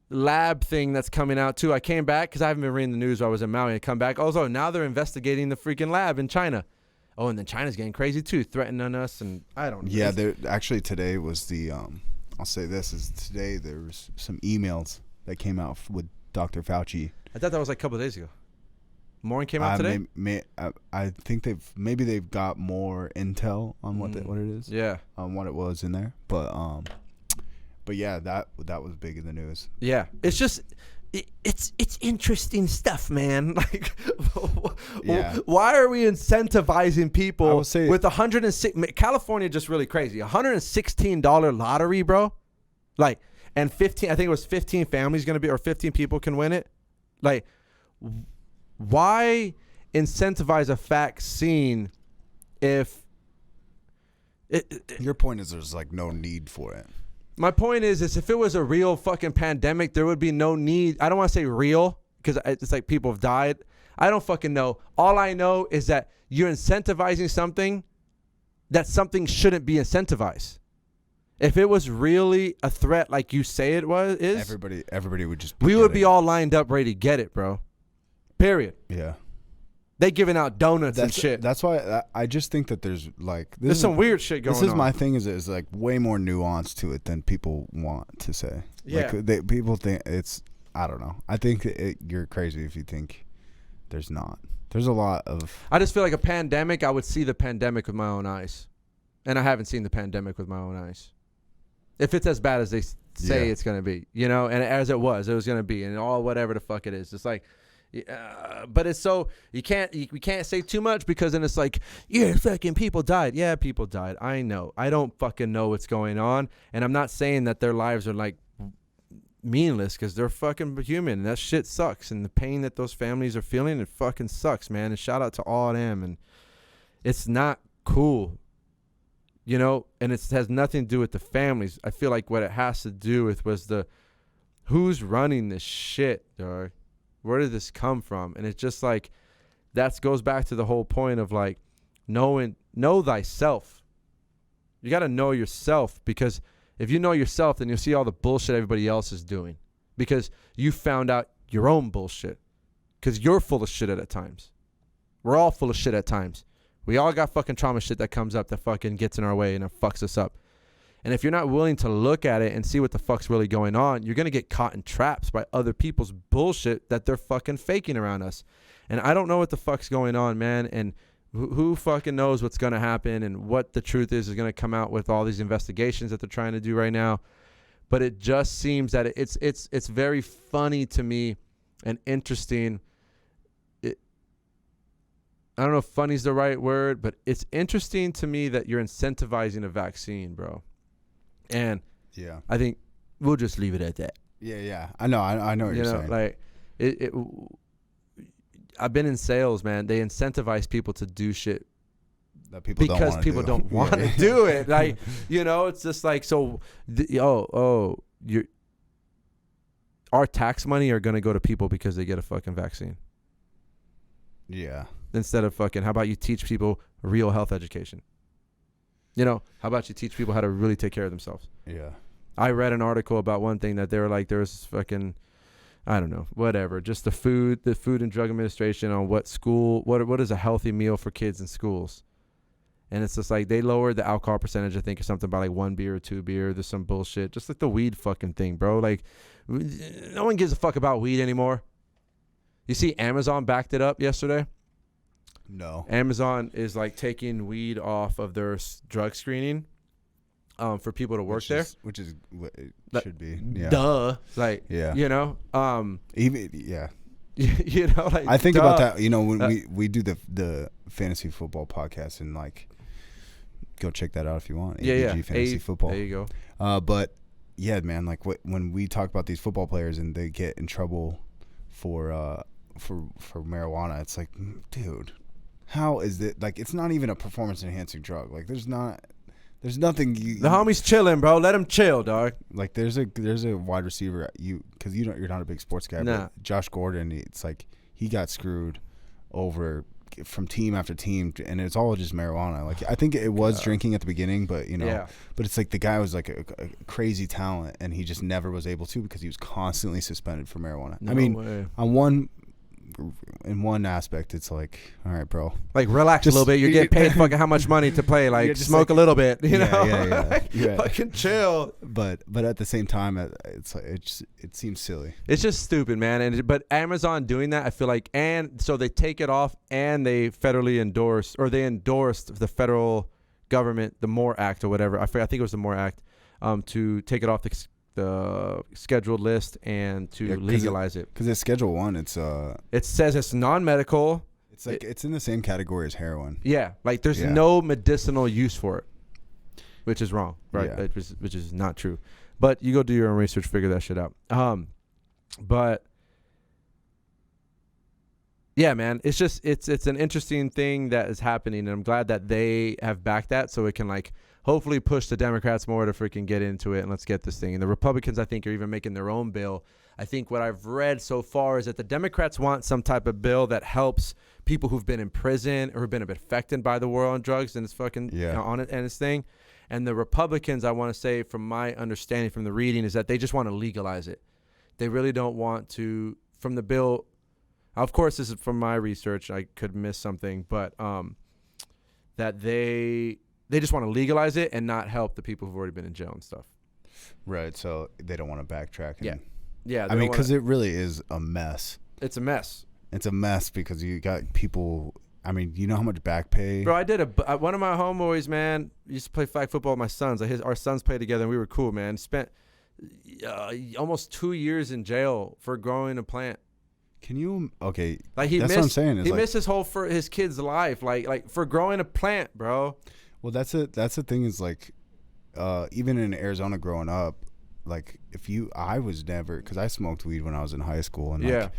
lab thing that's coming out too. I came back because I haven't been reading the news while I was in Maui. I come back. Also, now they're investigating the freaking lab in China. Oh, and then China's getting crazy too, threatening us, and I don't know.
Yeah, actually today was the I'll say this is today there was some emails that came out with Dr. Fauci.
I thought that was like a couple of days ago. More came out today.
I think they've got more intel on what it is.
Yeah,
on what it was in there, but yeah, that was big in the news.
Yeah, it's just it's interesting stuff, man. Like, why are we incentivizing people with 106? California just really crazy. $116 lottery, bro. Like, and 15. I think it was 15 families going to be, or 15 people can win it. Like, why incentivize a vaccine if
your point is there's like no need for it?
My point is if it was a real fucking pandemic, there would be no need. I don't want to say real because it's like people have died. I don't fucking know. All I know is that you're incentivizing something that something shouldn't be incentivized. If it was really a threat like you say it is,
everybody would just.
We would be all lined up ready to get it, bro. Period.
Yeah.
They giving out donuts and shit.
That's why I just think that there's like
there's some weird shit going on.
This is my thing is like way more nuance to it than people want to say.
Yeah.
Like people think it's, I don't know. I think you're crazy if you think there's not. There's a lot of.
I just feel like a pandemic. I would see the pandemic with my own eyes, and I haven't seen the pandemic with my own eyes. If it's as bad as they say it's gonna be, you know, and as it was gonna be, and all whatever the fuck it is, it's like. But it's so we can't say too much because then it's like, yeah, fucking people died. Yeah, people died. I know. I don't fucking know what's going on, and I'm not saying that their lives are like meaningless because they're fucking human. And that shit sucks, and the pain that those families are feeling, it fucking sucks, man. And shout out to all of them. And it's not cool, you know. And it has nothing to do with the families. I feel like what it has to do with was the who's running this shit, dog. Where did this come from? And it's just like, that goes back to the whole point of like, know thyself. You got to know yourself, because if you know yourself, then you'll see all the bullshit everybody else is doing, because you found out your own bullshit, because you're full of shit at times. We're all full of shit at times. We all got fucking trauma shit that comes up that fucking gets in our way and it fucks us up. And if you're not willing to look at it and see what the fuck's really going on, you're going to get caught in traps by other people's bullshit that they're fucking faking around us. And I don't know what the fuck's going on, man. And who fucking knows what's going to happen and what the truth is going to come out with all these investigations that they're trying to do right now. But it just seems that it's very funny to me and interesting. I don't know if funny's the right word, but it's interesting to me that you're incentivizing a vaccine, bro. And
yeah,
I think we'll just leave it at that.
Yeah. I know what you're saying.
Like I've been in sales, man. They incentivize people to do shit
that people
don't want to do it. Like, you know, it's just like, so our tax money are going to go to people because they get a fucking vaccine.
Yeah.
Instead of fucking, how about you teach people real health education? You know, how about you teach people how to really take care of themselves?
Yeah.
I read an article about one thing that they were like, there was fucking, I don't know, whatever, just the Food and Drug Administration on what is a healthy meal for kids in schools. And it's just like, they lowered the alcohol percentage, I think, or something by like 1 beer or 2 beer. There's some bullshit. Just like the weed fucking thing, bro. Like, no one gives a fuck about weed anymore. You see Amazon backed it up yesterday?
No.
Amazon is like taking weed off of their drug screening for people to work there.
Which is what it should be. Yeah.
Duh. Like,
yeah.
You know?
Even, yeah.
You know, like,
I think about that, you know, when we do the fantasy football podcast, and like, go check that out if you want. ABG Fantasy Football.
There you go.
But yeah, man, like when we talk about these football players and they get in trouble for marijuana, it's like, dude, how is it? Like, it's not even a performance enhancing drug. Like, there's nothing.
The homie's chilling, bro. Let him chill, dog.
Like, there's a wide receiver, because you're not a big sports guy,
nah.
But Josh Gordon, it's like he got screwed over from team after team, and it's all just marijuana. Like, I think it was drinking at the beginning, but you know, but it's like the guy was like a crazy talent, and he just never was able to because he was constantly suspended for marijuana.
No
I mean,
way.
In one aspect, it's like, all right, bro,
like, relax a little bit. You're getting paid fucking how much money to play? Like, smoke like, a little bit, you know?
Yeah.
Fucking chill.
But at the same time, it's like, it seems silly.
It's just stupid, man. But Amazon doing that, I feel like, and so they take it off, and they federally endorsed the federal government, the MORE Act or whatever. I think it was the MORE Act, to take it off the scheduled list and to legalize it.
Because it's Schedule 1.
It says it's non-medical.
It's like it's in the same category as heroin.
Yeah, like there's no medicinal use for it, which is wrong, right?
Yeah.
Which is not true. But you go do your own research, figure that shit out. But yeah, man, it's just it's an interesting thing that is happening, and I'm glad that they have backed that, so it can like hopefully push the Democrats more to freaking get into it, and let's get this thing. And the Republicans, I think, are even making their own bill I think what I've read so far is that the Democrats want some type of bill that helps people who've been in prison or who've been affected by the war on drugs and it's fucking on it and its thing. And the Republicans, I want to say, from my understanding from the reading, is that they just want to legalize it. They really don't want to, from the bill. Of course, this is from my research. I could miss something, but that they just want to legalize it and not help the people who've already been in jail and stuff.
Right. So they don't want to backtrack.
Yeah.
I mean, because it really is a mess.
It's a mess.
It's a mess because you got people. I mean, you know how much back pay?
Bro, I did one of my homeboys, man, used to play flag football with my sons. Our sons played together, and we were cool, man. Spent almost 2 years in jail for growing a plant.
Can you? Okay,
like that's what I'm saying. He missed his whole for his kid's life, like for growing a plant, bro.
Well, that's the thing is like, even in Arizona growing up, like I was never, because I smoked weed when I was in high school, and like,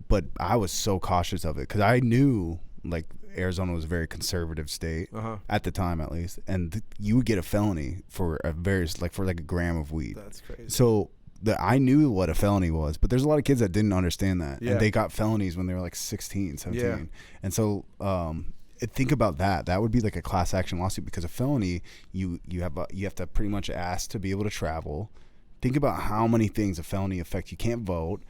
but I was so cautious of it because I knew like Arizona was a very conservative state at the time, at least, and you would get a felony for a gram of weed. That's crazy. So I knew what a felony was, but there's a lot of kids that didn't understand that, and they got felonies when they were like 16, 17, and so think about that. That would be like a class action lawsuit because a felony, you have to pretty much ask to be able to travel. Think about how many things a felony affects. You can't vote.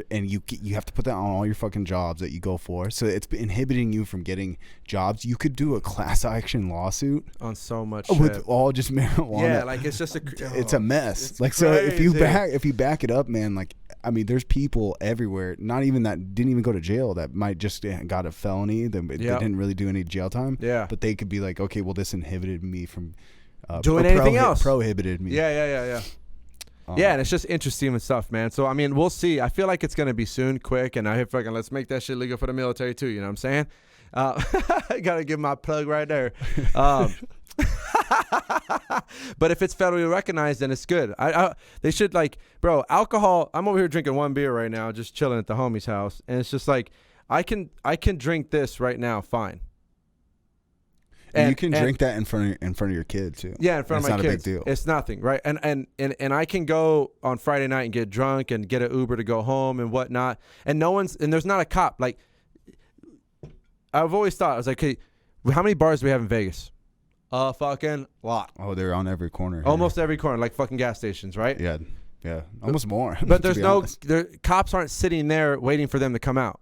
And you have to put that on all your fucking jobs that you go for. So it's inhibiting you from getting jobs. You could do a class action lawsuit
on so much
with
shit.
All just marijuana.
Yeah, like it's just
it's a mess.
It's
like crazy. So if you back it up, man, like I mean, there's people everywhere, not even that didn't even go to jail, that might just got a felony. They didn't really do any jail time. Yeah, but they could be like, okay, well, this inhibited me from
doing anything else.
Prohibited me.
Yeah. Yeah, and it's just interesting and stuff, man. So, I mean, we'll see. I feel like it's going to be soon, quick, and I fucking let's make that shit legal for the military, too. You know what I'm saying? I got to give my plug right there. But if it's federally recognized, then it's good. They should, like, bro, alcohol. I'm over here drinking one beer right now, just chilling at the homie's house, and it's just like, I can drink this right now, fine.
And you can drink that in front of your kid too.
Yeah, in front of my kids.
It's not a big deal.
It's nothing, right? And I can go on Friday night and get drunk and get an Uber to go home and whatnot. And there's not a cop. Like, I've always thought, I was like, hey, how many bars do we have in Vegas? A fucking lot.
Oh, they're on every corner.
Almost every corner, like fucking gas stations, right?
Yeah, almost more.
But there's cops aren't sitting there waiting for them to come out.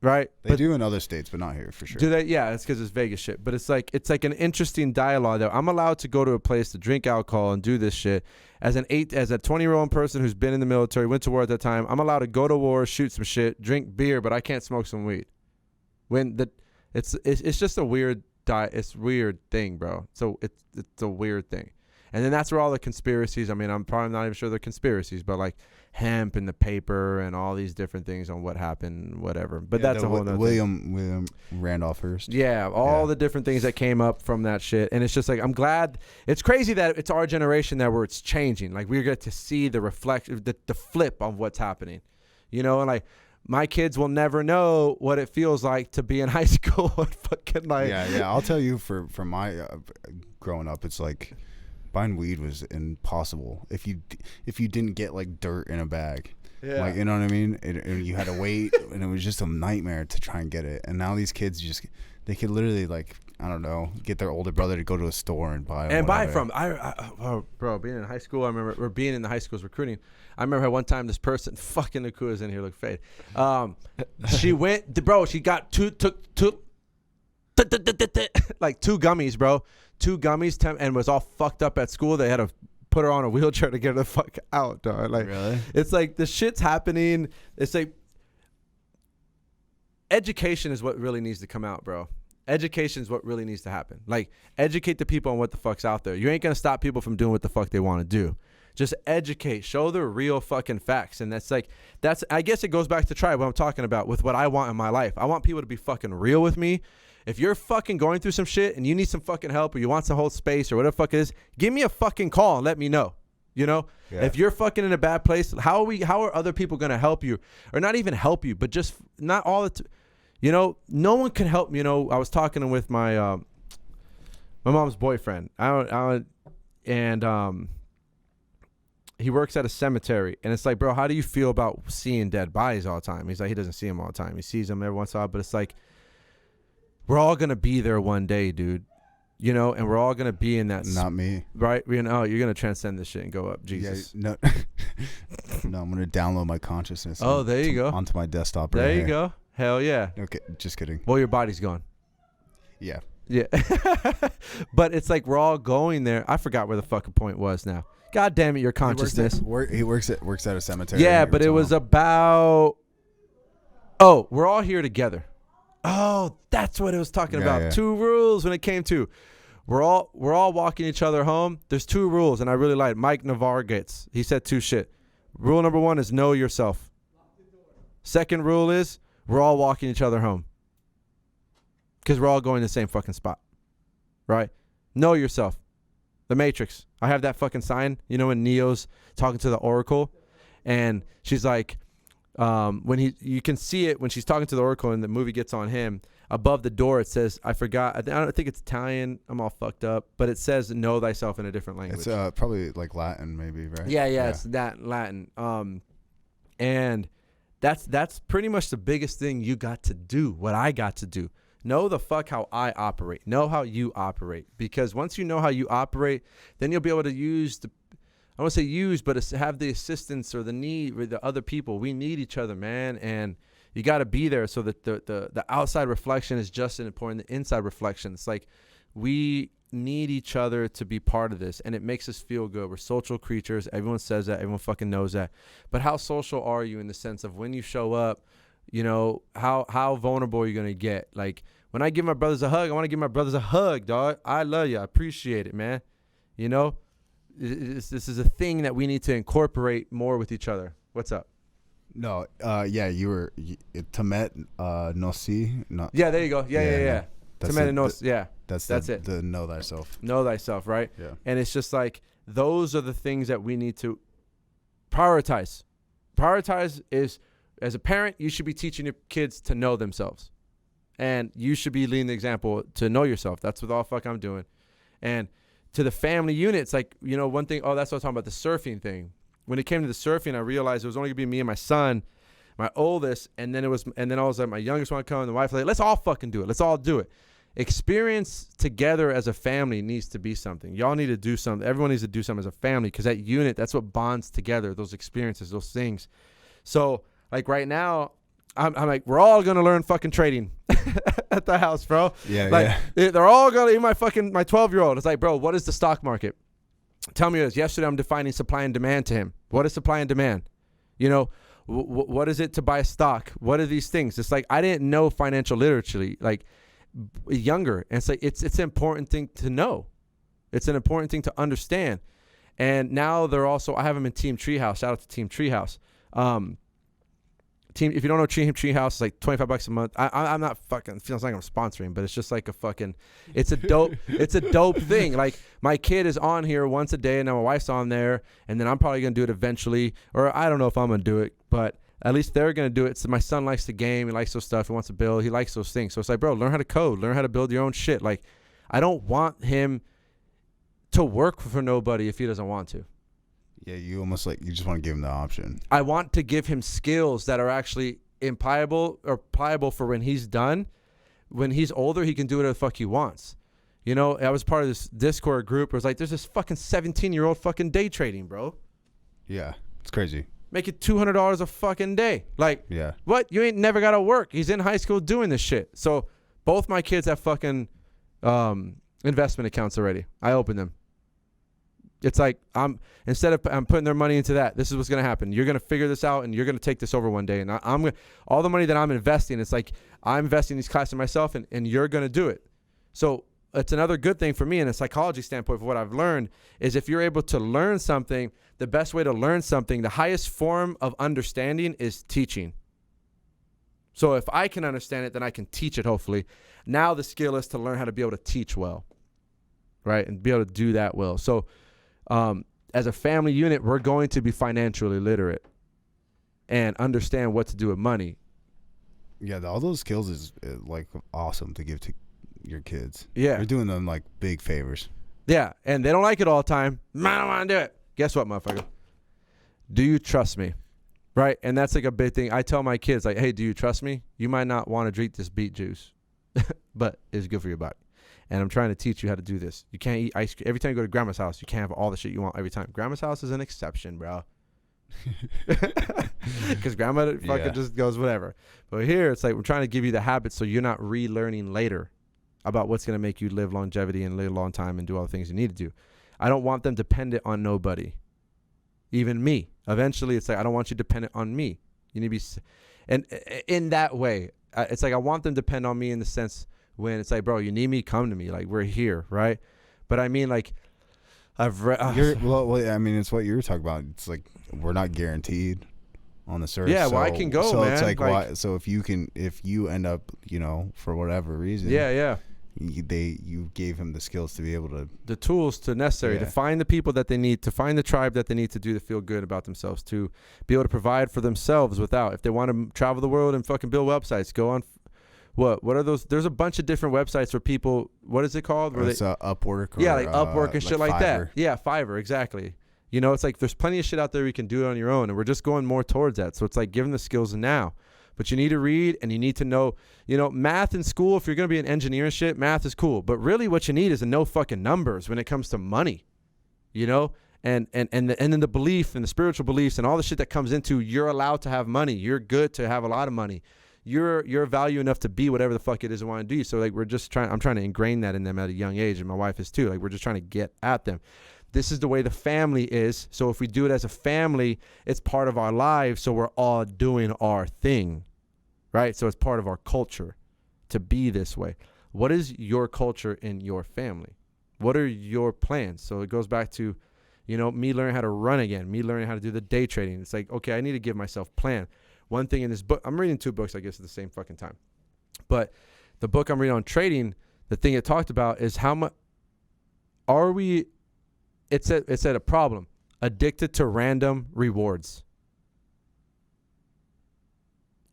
Right,
they do in other states, but not here for sure.
Do they? Yeah, it's because it's Vegas shit. But it's like an interesting dialogue that I'm allowed to go to a place to drink alcohol and do this shit as a 20-year-old person who's been in the military, went to war at that time. I'm allowed to go to war, shoot some shit, drink beer, but I can't smoke some weed. It's just a weird it's weird thing, bro. So it's a weird thing. And then that's where all the conspiracies. I mean, I'm probably not even sure they're conspiracies, but like hemp in the paper and all these different things on what happened, whatever. But that's a whole nother
William Randolph Hearst.
Yeah, the different things that came up from that shit. And it's just like, I'm glad. It's crazy that it's our generation that where it's changing. Like we get to see the reflection, the flip of what's happening. You know, and like my kids will never know what it feels like to be in high school and fucking like.
Yeah. I'll tell you, for my growing up, it's like. Buying weed was impossible if you didn't get like dirt in a bag. Yeah. Like, you know what I mean? You had to wait, and it was just a nightmare to try and get it. And now these kids they could literally, like, I don't know, get their older brother to go to a store and buy from. Bro, being in high school, I remember, or being in the high school's recruiting, I remember one time this person, fucking the coolest in here, look fade. She got took like 2 gummies, bro. 2 gummies, and was all fucked up at school. They had to put her on a wheelchair to get her the fuck out, dog. Like, really?
It's like the shit's happening. It's like education is what really needs to come out, bro. Education is what really needs to happen. Like, educate the people on what the fuck's out there. You ain't gonna stop people from doing what the fuck they want to do. Just educate, show the real fucking facts. And I guess it goes back to what I'm talking about with what I want in my life. I want people to be fucking real with me. If you're fucking going through some shit and you need some fucking help or you want some whole space or whatever the fuck it is, give me a fucking call and let me know. You know, if you're fucking in a bad place, how are other people going to help you, or not even help you, but just not all no one can help me. You know, I was talking with my mom's boyfriend. he works at a cemetery, and it's like, bro, how do you feel about seeing dead bodies all the time? He's like, he doesn't see them all the time. He sees them every once in a while, but it's like, we're all gonna be there one day, dude. You know, and we're all gonna be in that.
Not me.
Right? You know, you're gonna transcend this shit and go up, Jesus.
Yeah, no, I'm gonna download my consciousness.
Oh, there you go.
Onto my desktop.
There you go. Hell yeah.
Okay, just kidding.
Well, your body's gone.
Yeah.
Yeah. But it's like we're all going there. I forgot where the fucking point was now. God damn it, your consciousness.
He works at a cemetery.
Yeah, but it was about. Oh, we're all here together. Oh, that's what it was talking about. Yeah. 2 rules when it came to. We're all walking each other home. There's 2 rules, and I really like Mike Novangoitz. He said 2 shit. Rule number 1 is know yourself. Second rule is we're all walking each other home. Because we're all going to the same fucking spot. Right? Know yourself. The Matrix. I have that fucking sign, you know, when Neo's talking to the Oracle, and she's like, you can see it when she's talking to the Oracle and the movie gets on him. Above the door, it says, I forgot. I don't think it's Italian. I'm all fucked up. But it says, know thyself in a different language.
It's probably like Latin, maybe, right?
Yeah. It's that Latin. And that's pretty much the biggest thing you got to do, what I got to do. Know the fuck how I operate. Know how you operate. Because once you know how you operate, then you'll be able to use I want to say use, but have the assistance or the need with the other people. We need each other, man. And you got to be there so that the outside reflection is just as important. The inside reflection. It's like we need each other to be part of this, and it makes us feel good. We're social creatures. Everyone says that. Everyone fucking knows that. But how social are you in the sense of when you show up, you know, how vulnerable are you going to get? Like when I give my brothers a hug, I want to give my brothers a hug, dog. I love you. I appreciate it, man. You know, this is a thing that we need to incorporate more with each other. What's up?
No, yeah, you were Tamet Nosi.
Yeah, there you go. Yeah. Tamet Nosi. Yeah, that's it.
The know thyself.
Know thyself, right?
Yeah.
And it's just like those are the things that we need to prioritize. Prioritize is, as a parent, you should be teaching your kids to know themselves, and you should be leading the example to know yourself. That's what all fuck I'm doing. And to the family unit, it's like, you know, one thing. Oh, that's what I'm talking about, the surfing thing. When it came to the surfing, I realized it was only gonna be me and my son, my oldest, and then I was like, my youngest one come, and the wife like, let's all fucking do it. Let's all do it. Experience together as a family needs to be something. Y'all need to do something. Everyone needs to do something as a family, because that unit, that's what bonds together, those experiences, those things. So like right now, I'm like, we're all gonna learn fucking trading at the house, bro.
Yeah,
like, they're all gonna. Even my 12-year-old. It's like, bro, what is the stock market? Tell me this. Yesterday, I'm defining supply and demand to him. What is supply and demand? You know, what is it to buy a stock? What are these things? It's like I didn't know financial literacy, like younger, and it's like it's an important thing to know. It's an important thing to understand. And now they're also. I have them in Team Treehouse. Shout out to Team Treehouse. Team, if you don't know Team Treehouse, it's like $25 a month. I'm not fucking, feels like I'm sponsoring, but it's just like a fucking, it's a dope thing. Like my kid is on here once a day, and now my wife's on there, and then I'm probably gonna do it eventually, or I don't know if I'm gonna do it, but at least they're gonna do it. So my son likes the game, he likes those stuff, he wants to build, he likes those things. So it's like, bro, learn how to code, learn how to build your own shit. Like I don't want him to work for nobody if he doesn't want to.
Yeah, you almost like you just want to give him the option.
I want to give him skills that are actually pliable for when he's done. When he's older, he can do whatever the fuck he wants. You know, I was part of this Discord group where it's like, there's this fucking 17-year-old fucking day trading, bro.
Yeah, it's crazy.
Making $200 a fucking day. Like,
yeah. What?
You ain't never got to work. He's in high school doing this shit. So both my kids have fucking investment accounts already. I opened them. It's like I'm putting their money into that. This is what's gonna happen. You're gonna figure this out, and you're gonna take this over one day. And I'm gonna, all the money that I'm investing, it's like I'm investing in these classes myself, and you're gonna do it. So it's another good thing for me in a psychology standpoint. For what I've learned is, if you're able to learn something, the best way to learn something, the highest form of understanding is teaching. So if I can understand it, then I can teach it. Hopefully, now the skill is to learn how to be able to teach well, right, and be able to do that well. So. As a family unit, we're going to be financially literate and understand what to do with money.
Yeah, all those skills is like awesome to give to your kids.
Yeah.
You're doing them like big favors.
Yeah, and they don't like it all the time. I don't want to do it. Guess what, motherfucker? do you trust me? Right? And that's like a big thing. I tell my kids, like, hey, do you trust me? You might not want to drink this beet juice, but it's good for your body. And I'm trying to teach you how to do this. You can't eat ice cream. Every time you go to grandma's house, you can't have all the shit you want every time. Grandma's house is an exception, bro. Because grandma fucking just goes whatever. But here, it's like we're trying to give you the habits so you're not relearning later about what's going to make you live longevity and live a long time and do all the things you need to do. I don't want them dependent on nobody. Even me. Eventually, it's like, I don't want you dependent on me. You need to be, and in that way, it's like I want them to depend on me in the sense when it's like, bro, you need me, come to me. Like, we're here, right? But I mean, like, I've read.
Well, I mean, it's what you were talking about. It's like we're not guaranteed on the earth.
Yeah, well, I can go,
so
man.
It's like, why? So if you end up, for whatever reason.
Yeah.
You gave him the skills to be able to,
the tools to necessary to find the people that they need, to find the tribe that they need to do to feel good about themselves, to be able to provide for themselves without. If they want to travel the world and fucking build websites, go on. What are those? There's a bunch of different websites where people. What is it called? Where
it's Upwork.
Yeah, like Upwork and shit like that.
Fiverr.
Yeah, Fiverr, exactly. It's like there's plenty of shit out there you can do on your own, and we're just going more towards that. So it's like give them the skills now. But you need to read and you need to know, math in school. If you're going to be an engineer and shit, math is cool. But really what you need is to know fucking numbers when it comes to money, and then the belief and the spiritual beliefs and all the shit that comes into you're allowed to have money. You're good to have a lot of money. You're value enough to be whatever the fuck it is I want to do. So like I'm trying to ingrain that in them at a young age, and my wife is too. Like we're just trying to get at them. This is the way the family is. So if we do it as a family, it's part of our lives. So we're all doing our thing, right? So it's part of our culture to be this way. What is your culture in your family? What are your plans? So it goes back to, me learning how to run again, me learning how to do the day trading. It's like, okay, I need to give myself plan. One thing in this book, I'm reading 2 books, I guess, at the same fucking time. But the book I'm reading on trading, the thing it talked about is how much are we, it said a problem, addicted to random rewards.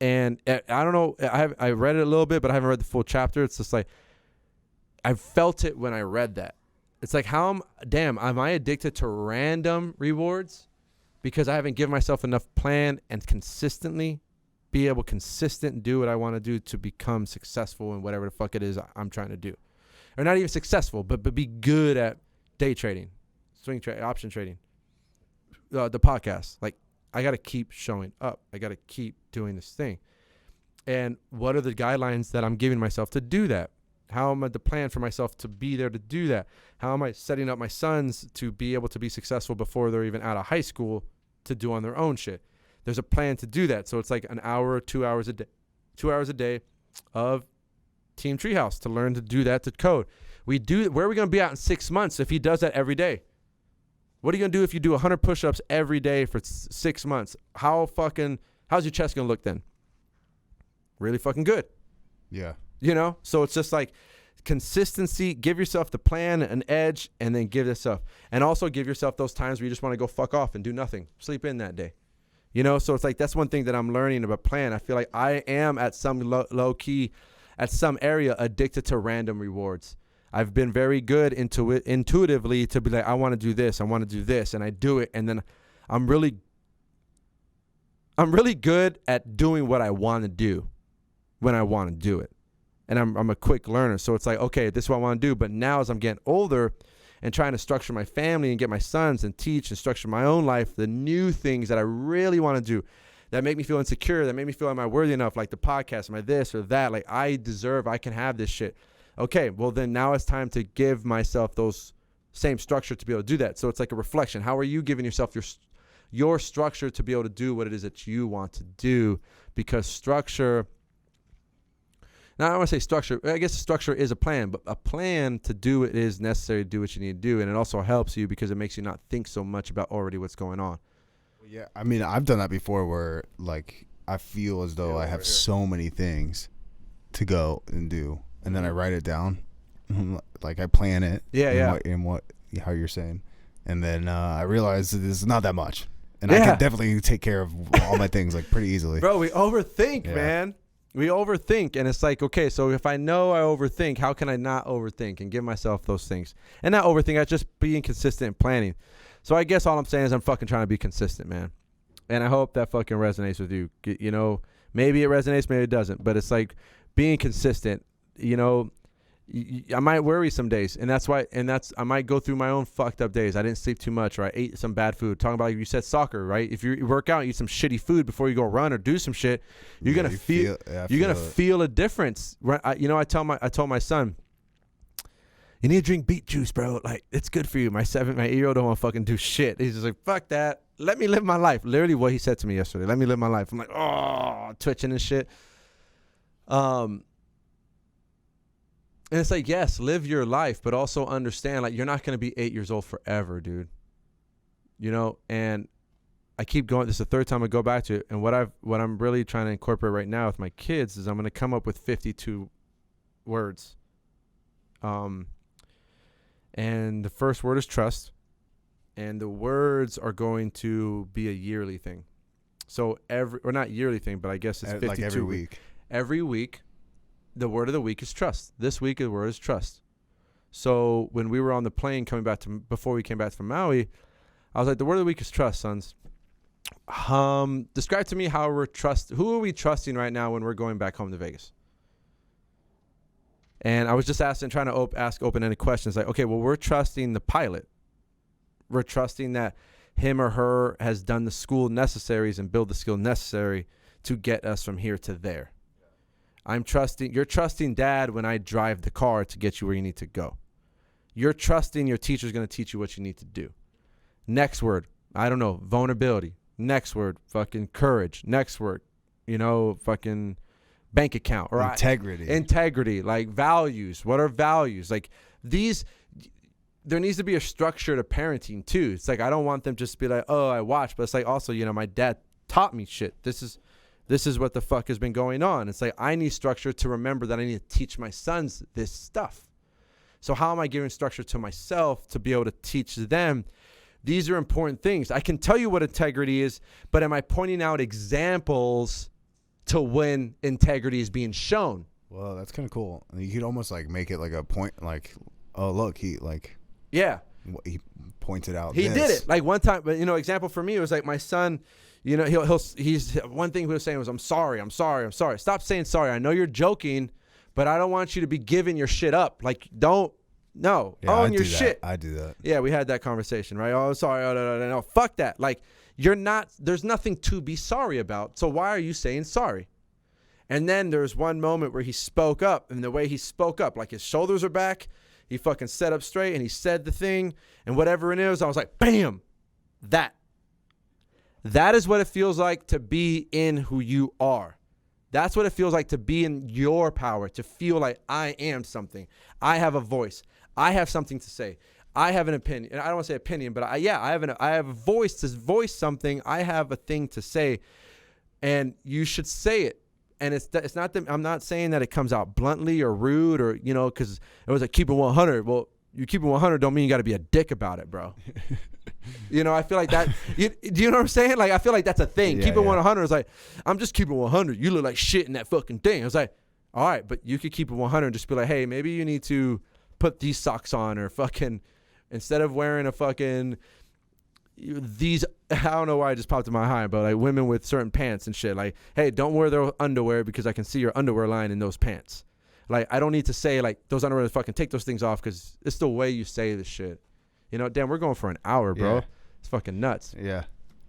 And I don't know, I read it a little bit, but I haven't read the full chapter. It's just like, I felt it when I read that. It's like, am I addicted to random rewards? Because I haven't given myself enough plan and consistently be able to do what I want to do to become successful in whatever the fuck it is I'm trying to do. Or not even successful, but be good at day trading, swing trade, option trading, the podcast. Like, I got to keep showing up. I got to keep doing this thing. And what are the guidelines that I'm giving myself to do that? How am I the plan for myself to be there to do that? How am I setting up my sons to be able to be successful before they're even out of high school to do on their own shit? There's a plan to do that. So it's like an hour, 2 hours a day, 2 hours a day of Team Treehouse to learn to do that, to code. Where are we going to be at in 6 months if he does that every day? What are you going to do if you do 100 push-ups every day for 6 months? How's your chest going to look then? Really fucking good.
Yeah.
So it's just like consistency, give yourself the plan, an edge, and then give yourself, and also give yourself those times where you just want to go fuck off and do nothing, sleep in that day, so it's like, that's one thing that I'm learning about plan. I feel like I am at some low key, at some area addicted to random rewards. I've been very good intuitively to be like, I want to do this, and I do it, and then I'm really good at doing what I want to do when I want to do it. And I'm a quick learner. So it's like, okay, this is what I want to do. But now as I'm getting older and trying to structure my family and get my sons and teach and structure my own life, the new things that I really want to do that make me feel insecure, that make me feel am I worthy enough, like the podcast, am I this or that, like I can have this shit. Okay, well then now it's time to give myself those same structure to be able to do that. So it's like a reflection. How are you giving yourself your structure to be able to do what it is that you want to do? Because structure... Now, I don't want to say structure. I guess structure is a plan, but a plan to do it is necessary to do what you need to do. And it also helps you because it makes you not think so much about already what's going on.
Yeah, I mean, I've done that before where, like, I feel as though I have so many things to go and do. And then I write it down. Like, I plan it.
Yeah,
How you're saying. And then I realize that it's not that much. And I can definitely take care of all my things, like, pretty easily.
Bro, we overthink, man. We overthink, and it's like, okay, so if I know I overthink, how can I not overthink and give myself those things? And not overthink, I just being consistent in planning. So I guess all I'm saying is I'm fucking trying to be consistent, man. And I hope that fucking resonates with you. You know, maybe it resonates, maybe it doesn't. But it's like being consistent. You know, I might worry some days, and that's why. And I might go through my own fucked up days. I didn't sleep too much, or I ate some bad food. Talking about, like you said, soccer, right? If you work out, and eat some shitty food before you go run or do some shit, you're gonna feel a difference. Right? I told my son, you need to drink beet juice, bro. Like, it's good for you. My 8-year-old don't want to fucking do shit. He's just like, fuck that. Let me live my life. Literally what he said to me yesterday. Let me live my life. I'm like, oh, twitching and shit. And it's like, yes, live your life, but also understand, like, you're not going to be 8 years old forever, dude. You know, and I keep going. This is the third time I go back to it. And what I'm really trying to incorporate right now with my kids is I'm going to come up with 52 words. And the first word is trust. And the words are going to be a yearly thing. So not yearly thing, but I guess it's 52.
Like every week.
Every week, the word of the week is trust. This week, the word is trust. So when we were on the plane before we came back from Maui, I was like, the word of the week is trust, sons. Describe to me who are we trusting right now when we're going back home to Vegas? And I was just trying to ask open-ended questions like, okay, well, we're trusting the pilot. We're trusting that him or her has done the school necessaries and build the skill necessary to get us from here to there. You're trusting dad when I drive the car to get you where you need to go. You're trusting your teacher's going to teach you what you need to do. Next word, I don't know, vulnerability. Next word, fucking courage. Next word, fucking bank account. Or integrity, like values. What are values? Like these, there needs to be a structure to parenting too. It's like, I don't want them just to be like, oh, I watch. But it's like also, my dad taught me shit. This is what the fuck has been going on. It's like, I need structure to remember that I need to teach my sons this stuff. So how am I giving structure to myself to be able to teach them? These are important things. I can tell you what integrity is, but am I pointing out examples to when integrity is being shown?
Well, that's kind of cool. You could almost like make it like a point, like, oh, look, he pointed out.
He did it like one time, but example for me, it was like my son, he's one thing he was saying was, I'm sorry. Stop saying sorry. I know you're joking, but I don't want you to be giving your shit up. Like, own your shit.
I do that.
Yeah, we had that conversation, right? Oh, sorry. Oh, no. Fuck that. Like, there's nothing to be sorry about. So why are you saying sorry? And then there's one moment where he spoke up, and the way he spoke up, like his shoulders are back, he fucking sat up straight and he said the thing, and whatever it is, I was like, bam, that is what it feels like to be in who you are. That's what it feels like to be in your power, to feel like I am something. I have a voice. I have something to say. I have an opinion. And I don't want to say opinion, but I have a voice to voice something. I have a thing to say, and you should say it. And it's not that I'm not saying that it comes out bluntly or rude or, because it was like keep it 100. Well, you keep it 100 don't mean you got to be a dick about it, bro. I feel like that. Do you know what I'm saying? Like, I feel like that's a thing. Keep it 100 is like, I'm just keeping 100. You look like shit in that fucking thing. I was like, all right, but you could keep it 100 and just be like, hey, maybe you need to put these socks on, or fucking, instead of wearing a fucking, I don't know why I just popped in my mind, but like women with certain pants and shit, like, hey, don't wear their underwear because I can see your underwear line in those pants. Like, I don't need to say like those underwear, fucking take those things off, because it's the way you say the shit. Damn, we're going for an hour, bro. Yeah. It's fucking nuts.
Yeah.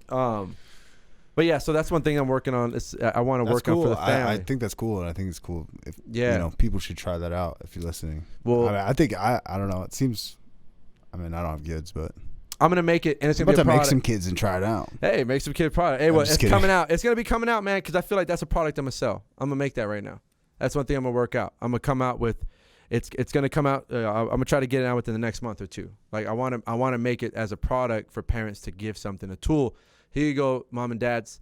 But yeah, so that's one thing I'm working on. I want to work on for the family.
I think that's cool, and I think it's cool if people should try that out if you're listening. Well, I think I don't know. It seems. I don't have kids, but
I'm gonna make it, and it's gonna be a product.
Make some kids and try it out.
Hey, make some kid product. Hey, it's coming out. It's gonna be coming out, man, because I feel like that's a product I'm gonna sell. I'm gonna make that right now. That's one thing I'm gonna work out. I'm gonna come out with. It's gonna come out. I'm gonna try to get it out within the next month or two. Like, I want to make it as a product for parents to give something, a tool. Here you go, mom and dads.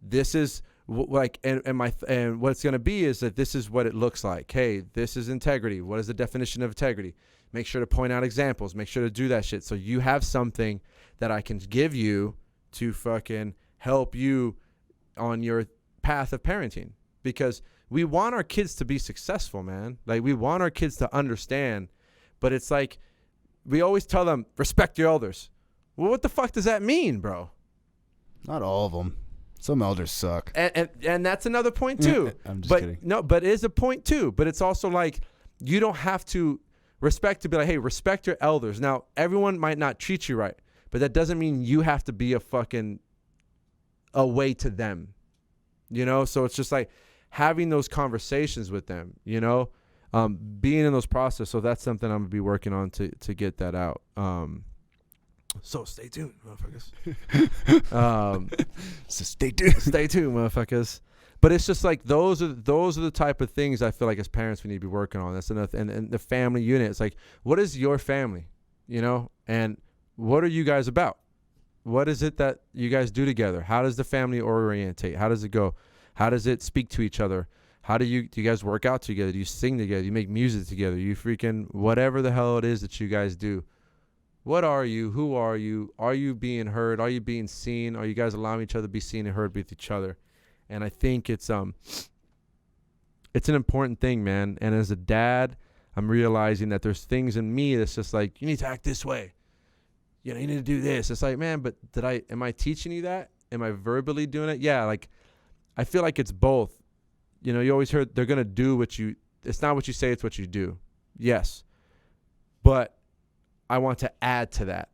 This is like, and what it's gonna be is that this is what it looks like. Hey, this is integrity. What is the definition of integrity? Make sure to point out examples. Make sure to do that shit. So you have something that I can give you to fucking help you on your path of parenting, because we want our kids to be successful, man. Like, we want our kids to understand, but it's like, we always tell them, respect your elders. Well, what the fuck does that mean, bro?
Not all of them. Some elders suck.
And that's another point too.
I'm just kidding.
No, but it is a point too. But it's also like, you don't have to respect to be like, hey, respect your elders. Now, everyone might not treat you right, but that doesn't mean you have to be a way to them, you know? So it's just like having those conversations with them, you know, being in those processes. So that's something I'm gonna be working on to get that out. So stay tuned, motherfuckers.
So stay tuned.
Stay tuned, motherfuckers. But it's just like those are the type of things I feel like as parents we need to be working on. That's enough. And the family unit. It's like, what is your family, you know? And what are you guys about? What is it that you guys do together? How does the family orientate? How does it go? How does it speak to each other? Do you guys work out together? Do you sing together? Do you make music together? You freaking whatever the hell it is that you guys do. What are you? Who are you? Are you being heard? Are you being seen? Are you guys allowing each other to be seen and heard with each other? And I think it's an important thing, man. And as a dad, I'm realizing that there's things in me that's just like, you need to act this way. You know, you need to do this. It's like, man, but am I teaching you that? Am I verbally doing it? Yeah, like I feel like it's both. You know, you always heard they're going to do it's not what you say, it's what you do. Yes. But I want to add to that.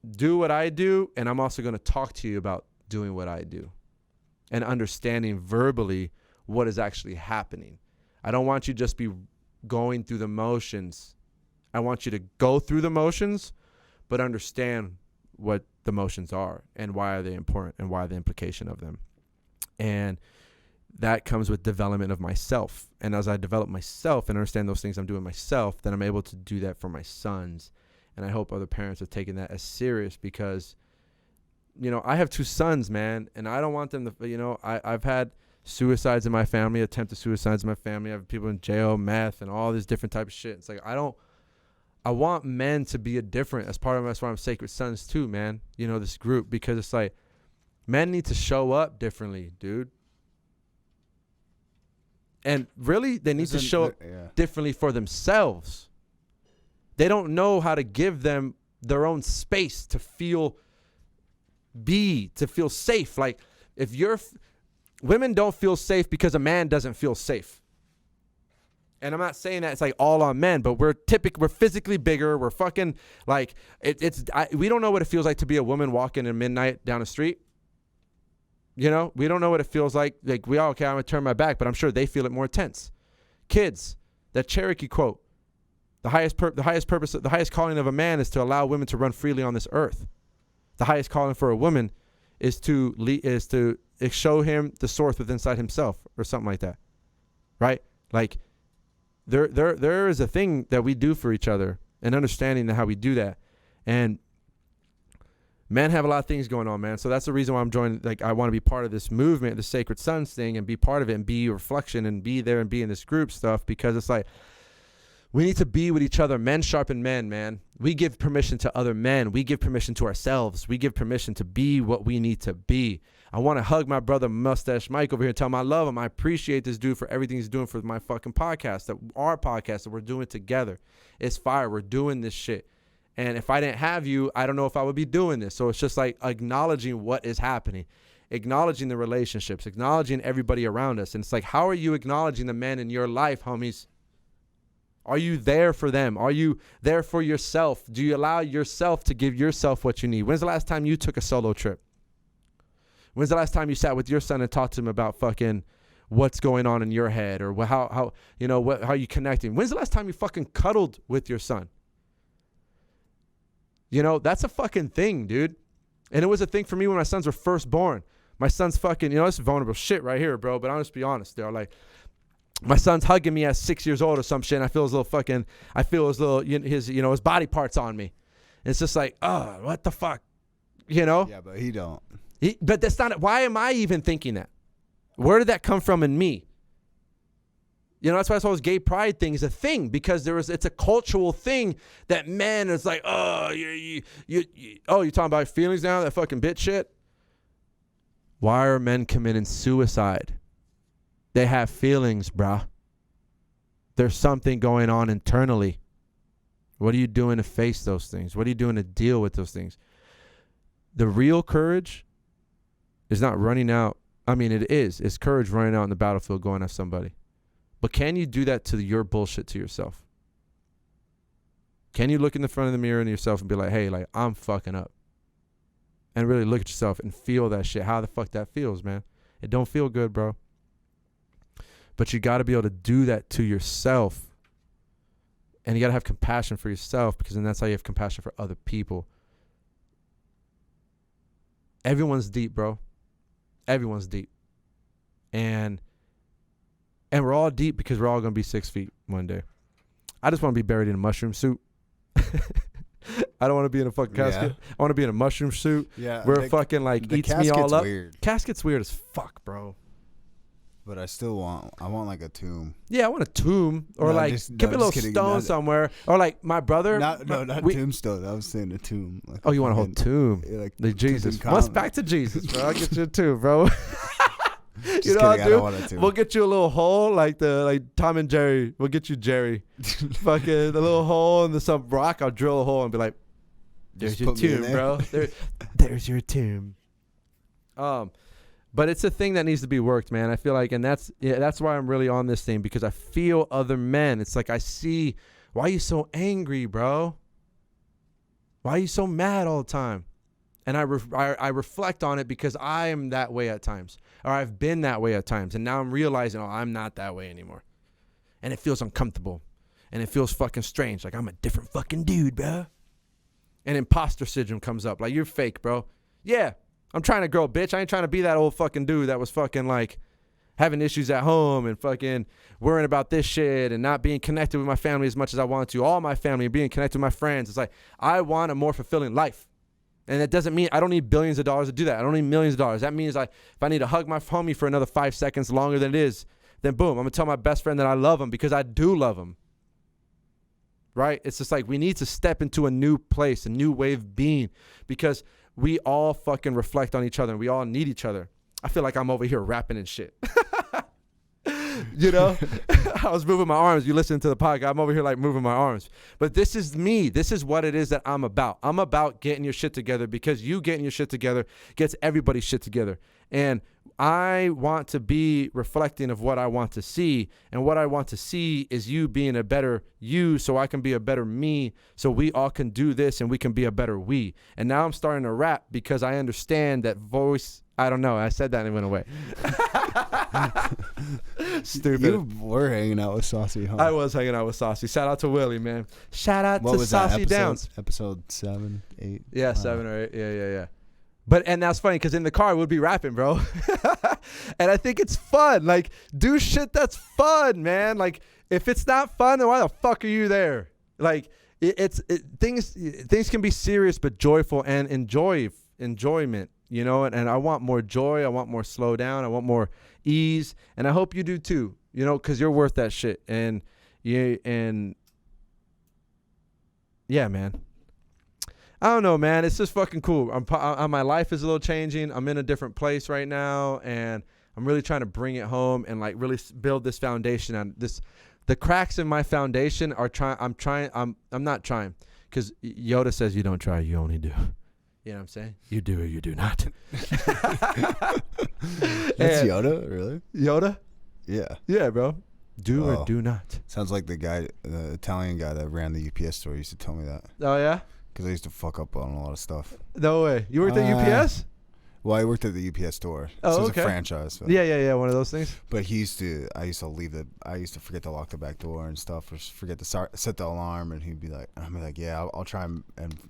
Do what I do, and I'm also going to talk to you about doing what I do and understanding verbally what is actually happening. I don't want you to just be going through the motions. I want you to go through the motions, but understand what the motions are and why are they important and why the implication of them. And that comes with development of myself. And as I develop myself and understand those things I'm doing myself, then I'm able to do that for my sons. And I hope other parents are taking that as serious because, you know, I have 2 sons, man, and I don't want them to, you know, I've had suicides in my family, attempted suicides in my family. I have people in jail, meth, and all this different type of shit. It's like, I want men to be different as part of that's why I'm Sacred Sons too, man. You know, this group, because it's like men need to show up differently, dude. And really, they need to show up differently for themselves. They don't know how to give them their own space to feel safe. Like if women don't feel safe because a man doesn't feel safe. And I'm not saying that it's like all on men, but we're physically bigger. We're fucking like we don't know what it feels like to be a woman walking at midnight down the street. You know, we don't know what it feels like. Like I'm gonna turn my back, but I'm sure they feel it more intense. Kids, that Cherokee quote: the highest purpose, the highest calling of a man is to allow women to run freely on this earth. The highest calling for a woman is to show him the source within inside himself, or something like that, right? Like there is a thing that we do for each other, and understanding how we do that, and men have a lot of things going on, man. So that's the reason why I'm joining. Like, I want to be part of this movement, the Sacred Sons thing, and be part of it and be a reflection and be there and be in this group stuff, because it's like we need to be with each other. Men sharpen men, man. We give permission to other men. We give permission to ourselves. We give permission to be what we need to be. I want to hug my brother Mustache Mike over here and tell him I love him. I appreciate this dude for everything he's doing for my fucking podcast, our podcast that we're doing together. It's fire. We're doing this shit. And if I didn't have you, I don't know if I would be doing this. So it's just like acknowledging what is happening, acknowledging the relationships, acknowledging everybody around us. And it's like, how are you acknowledging the men in your life, homies? Are you there for them? Are you there for yourself? Do you allow yourself to give yourself what you need? When's the last time you took a solo trip? When's the last time you sat with your son and talked to him about fucking what's going on in your head, or how are you connecting? When's the last time you fucking cuddled with your son? You know, that's a fucking thing, dude. And it was a thing for me when my sons were first born. My son's fucking, this is vulnerable shit right here, bro. But I'll just be honest. They're like, my son's hugging me at 6 years old or some shit. And I feel his body parts on me. And it's just like, oh, what the fuck? You know?
Yeah, but he don't.
But that's not, why am I even thinking that? Where did that come from in me? You know, that's why I saw this gay pride thing is a thing, because it's a cultural thing that men is like, oh, you're talking about feelings now, that fucking bitch shit. Why are men committing suicide? They have feelings, bruh. There's something going on internally. What are you doing to face those things? What are you doing to deal with those things? The real courage is not running out. I mean, it is. It's courage running out in the battlefield going at somebody. But can you do that to your bullshit to yourself? Can you look in the front of the mirror and yourself and be like, hey, like, I'm fucking up? And really look at yourself and feel that shit. How the fuck that feels, man. It don't feel good, bro. But you got to be able to do that to yourself. And you got to have compassion for yourself, because then that's how you have compassion for other people. Everyone's deep, bro. Everyone's deep. And we're all deep because we're all going to be 6 feet one day. I just want to be buried in a mushroom suit. I don't want to be in a fucking casket. Yeah. I want to be in a mushroom suit.
Yeah.
Where it fucking like eats me all up.
Weird.
Casket's weird as fuck, bro.
But I want like a tomb.
Yeah, I want a tomb, or like give me a little stone somewhere, or like my brother.
Not tombstone. I was saying a tomb. Like
you want a whole tomb? Like Jesus. What's back to Jesus, bro? I'll get you a tomb, bro. You know what I'll do? We'll get you a little hole like Tom and Jerry. We'll get you Jerry. Fucking a little hole in some rock. I'll drill a hole and be like, "There's your tomb, bro. There's your tomb." But it's a thing that needs to be worked, man. I feel like, and that's why I'm really on this thing, because I feel other men. It's like I see, why are you so angry, bro? Why are you so mad all the time? And I reflect on it because I am that way at times, or I've been that way at times, and now I'm realizing, I'm not that way anymore, and it feels uncomfortable, and it feels fucking strange, like I'm a different fucking dude, bro. And imposter syndrome comes up, like, you're fake, bro. Yeah. I'm trying to grow, bitch. I ain't trying to be that old fucking dude that was fucking like having issues at home and fucking worrying about this shit and not being connected with my family as much as I want to. All my family, being connected with my friends. It's like, I want a more fulfilling life. And that doesn't mean I don't need billions of dollars to do that. I don't need millions of dollars. That means if I need to hug my homie for another 5 seconds longer than it is, then boom, I'm going to tell my best friend that I love him, because I do love him. Right? It's just like we need to step into a new place, a new way of being, because we all fucking reflect on each other, and we all need each other. I feel like I'm over here rapping and shit. You know? I was moving my arms. You listen to the podcast. I'm over here like moving my arms. But this is me. This is what it is that I'm about. I'm about getting your shit together, because you getting your shit together gets everybody's shit together. And I want to be reflecting of what I want to see. And what I want to see is you being a better you, so I can be a better me, so we all can do this and we can be a better we. And now I'm starting to rap because I understand that voice. I don't know. I said that and it went away. Stupid.
You were hanging out with Saucy, huh?
I was hanging out with Saucy. Shout out to Willie, man. Shout out to Saucy Downs.
Episode 7, 8?
Yeah, 7 or 8. Yeah. And that's funny, because in the car we'll be rapping, bro. And I think it's fun. Like, do shit that's fun, man. Like, if it's not fun, then why the fuck are you there? Like, things can be serious but joyful and enjoyment, you know. And I want more joy. I want more slow down. I want more ease. And I hope you do too, you know, because you're worth that shit. And yeah, man. I don't know, man. It's just fucking cool. My life is a little changing. I'm in a different place right now, and I'm really trying to bring it home and like really build this foundation on this. The cracks in my foundation are I'm not trying, because Yoda says you don't try, you only do. You know what I'm saying? You do or you do not.
That's Yoda, really?
Yoda?
Yeah.
Yeah, bro. Do or do not.
Sounds like the Italian guy that ran the UPS store used to tell me that.
Oh, yeah?
Because I used to fuck up on a lot of stuff.
No way. You worked at UPS?
Well, I worked at the UPS store.
Oh,
so it was
okay.
a franchise. So.
Yeah. One of those things.
But I used to forget to lock the back door and stuff, or forget to set the alarm, and he'd be like, yeah, I'll try and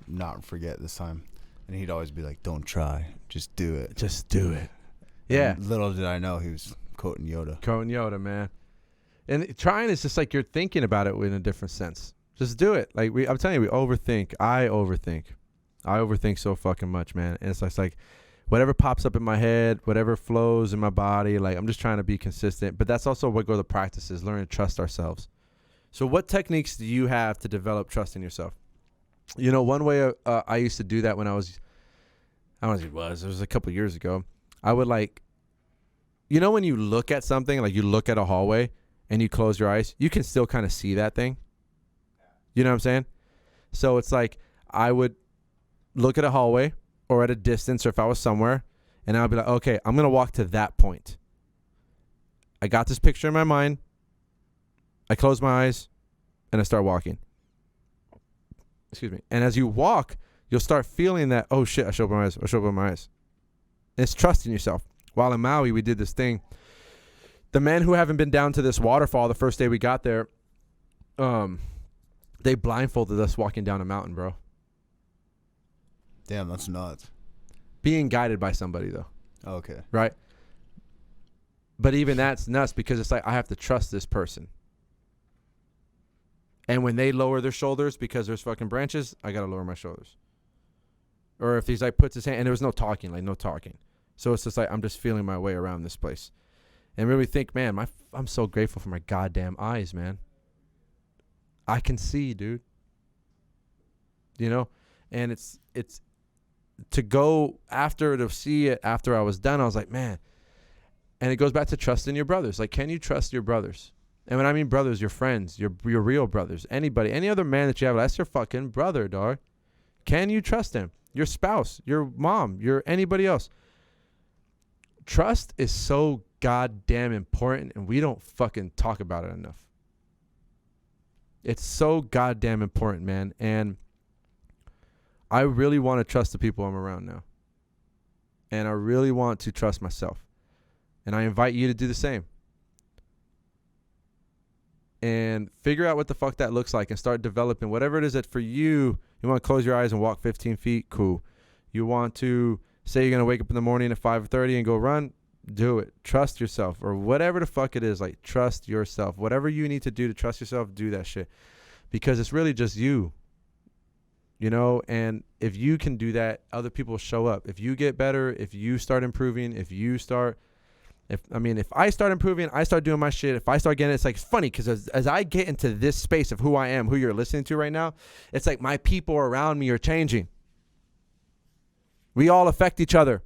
not forget this time. And he'd always be like, don't try, just do it.
Just do it. Yeah.
And little did I know he was quoting Yoda. Man. And
trying is just like you're thinking about it in a different sense. Just do it. Like I'm telling you, we overthink. I overthink so fucking much, man. And it's like whatever pops up in my head, whatever flows in my body, like I'm just trying to be consistent. But that's also what go to practices, learning to trust ourselves. So what techniques do you have to develop trust in yourself? You know, one way I used to do that when it was a couple years ago. I would like, you know, when you look at something, like you look at a hallway and you close your eyes, you can still kind of see that thing. You know what I'm saying? So it's like I would look at a hallway or at a distance, or if I was somewhere, and I'll be like, okay, I'm going to walk to that point. I got this picture in my mind. I close my eyes and I start walking. Excuse me. And as you walk, you'll start feeling that, oh shit, I should open my eyes. I should open my eyes. And it's trusting yourself. While in Maui, we did this thing. The men who haven't been down to this waterfall the first day we got there, they blindfolded us walking down a mountain, bro.
Damn, that's nuts.
Being guided by somebody, though.
Okay.
Right? But even that's nuts because it's like, I have to trust this person. And when they lower their shoulders because there's fucking branches, I got to lower my shoulders. Or if he's like puts his hand, and there was no talking. So it's just like, I'm just feeling my way around this place. And really think, man, I'm so grateful for my goddamn eyes, man. I can see, dude. You know? And it's to go after, to see it after I was done, I was like, man. And it goes back to trusting your brothers. Like, can you trust your brothers? And when I mean brothers, your friends, your real brothers, anybody, any other man that you have, that's your fucking brother, dog. Can you trust him? Your spouse, your mom, your anybody else. Trust is so goddamn important, and we don't fucking talk about it enough. It's so goddamn important, man. And I really want to trust the people I'm around now. And I really want to trust myself. And I invite you to do the same. And figure out what the fuck that looks like and start developing whatever it is that for you want to close your eyes and walk 15 feet, cool. You want to say you're going to wake up in the morning at 5:30 and go run, do it. Trust yourself, or whatever the fuck it is, like trust yourself. Whatever you need to do to trust yourself, do that shit. Because it's really just you. You know, and if you can do that, other people show up. If you get better, if you start improving, if I start improving, I start doing my shit. If I start getting it, it's like funny because as I get into this space of who I am, who you're listening to right now, it's like my people around me are changing. We all affect each other.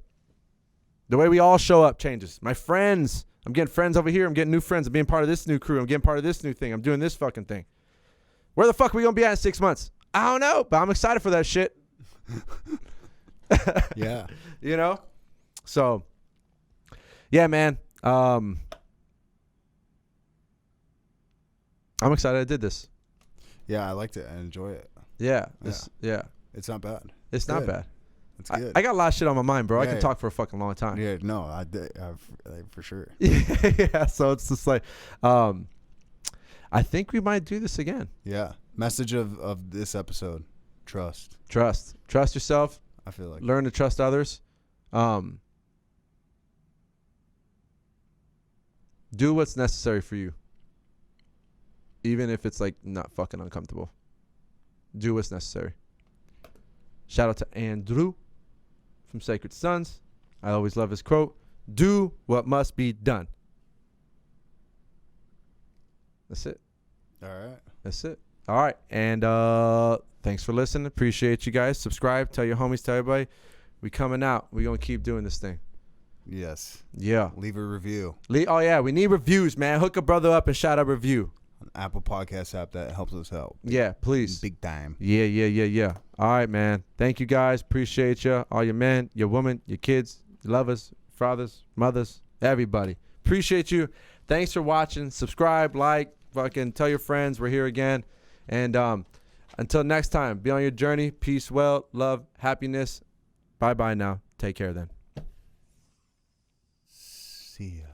The way we all show up changes. My friends, I'm getting friends over here. I'm getting new friends. I'm being part of this new crew. I'm getting part of this new thing. I'm doing this fucking thing. Where the fuck are we going to be at in 6 months? I don't know, but I'm excited for that shit.
Yeah.
You know? So... yeah, man. I'm excited I did this.
Yeah, I liked it. I enjoy it.
Yeah.
Yeah. It's not bad.
It's not bad.
It's good.
I got a lot of shit on my mind, bro.
Yeah,
I can talk for a fucking long time.
Yeah, no, I for sure.
Yeah, so it's just like, I think we might do this again.
Yeah. Message of this episode: trust.
Trust yourself.
I feel like
learn to trust others. Do what's necessary for you. Even if it's like not fucking uncomfortable. Do what's necessary. Shout out to Andrew from Sacred Sons. I always love his quote. Do what must be done. That's it.
All right.
That's it. All right. And thanks for listening. Appreciate you guys. Subscribe. Tell your homies. Tell everybody. We coming out. We going to keep doing this thing.
Yes.
Yeah.
Leave a review.
Oh, yeah. We need reviews, man. Hook a brother up and shout out review.
An Apple Podcast app that helps us out.
Yeah, please.
Big time.
Yeah. All right, man. Thank you, guys. Appreciate you. All your men, your women, your kids, your lovers, fathers, mothers, everybody. Appreciate you. Thanks for watching. Subscribe, like, fucking tell your friends. We're here again. And until next time, be on your journey. Peace, well, love, happiness. Bye-bye now. Take care then.
See ya.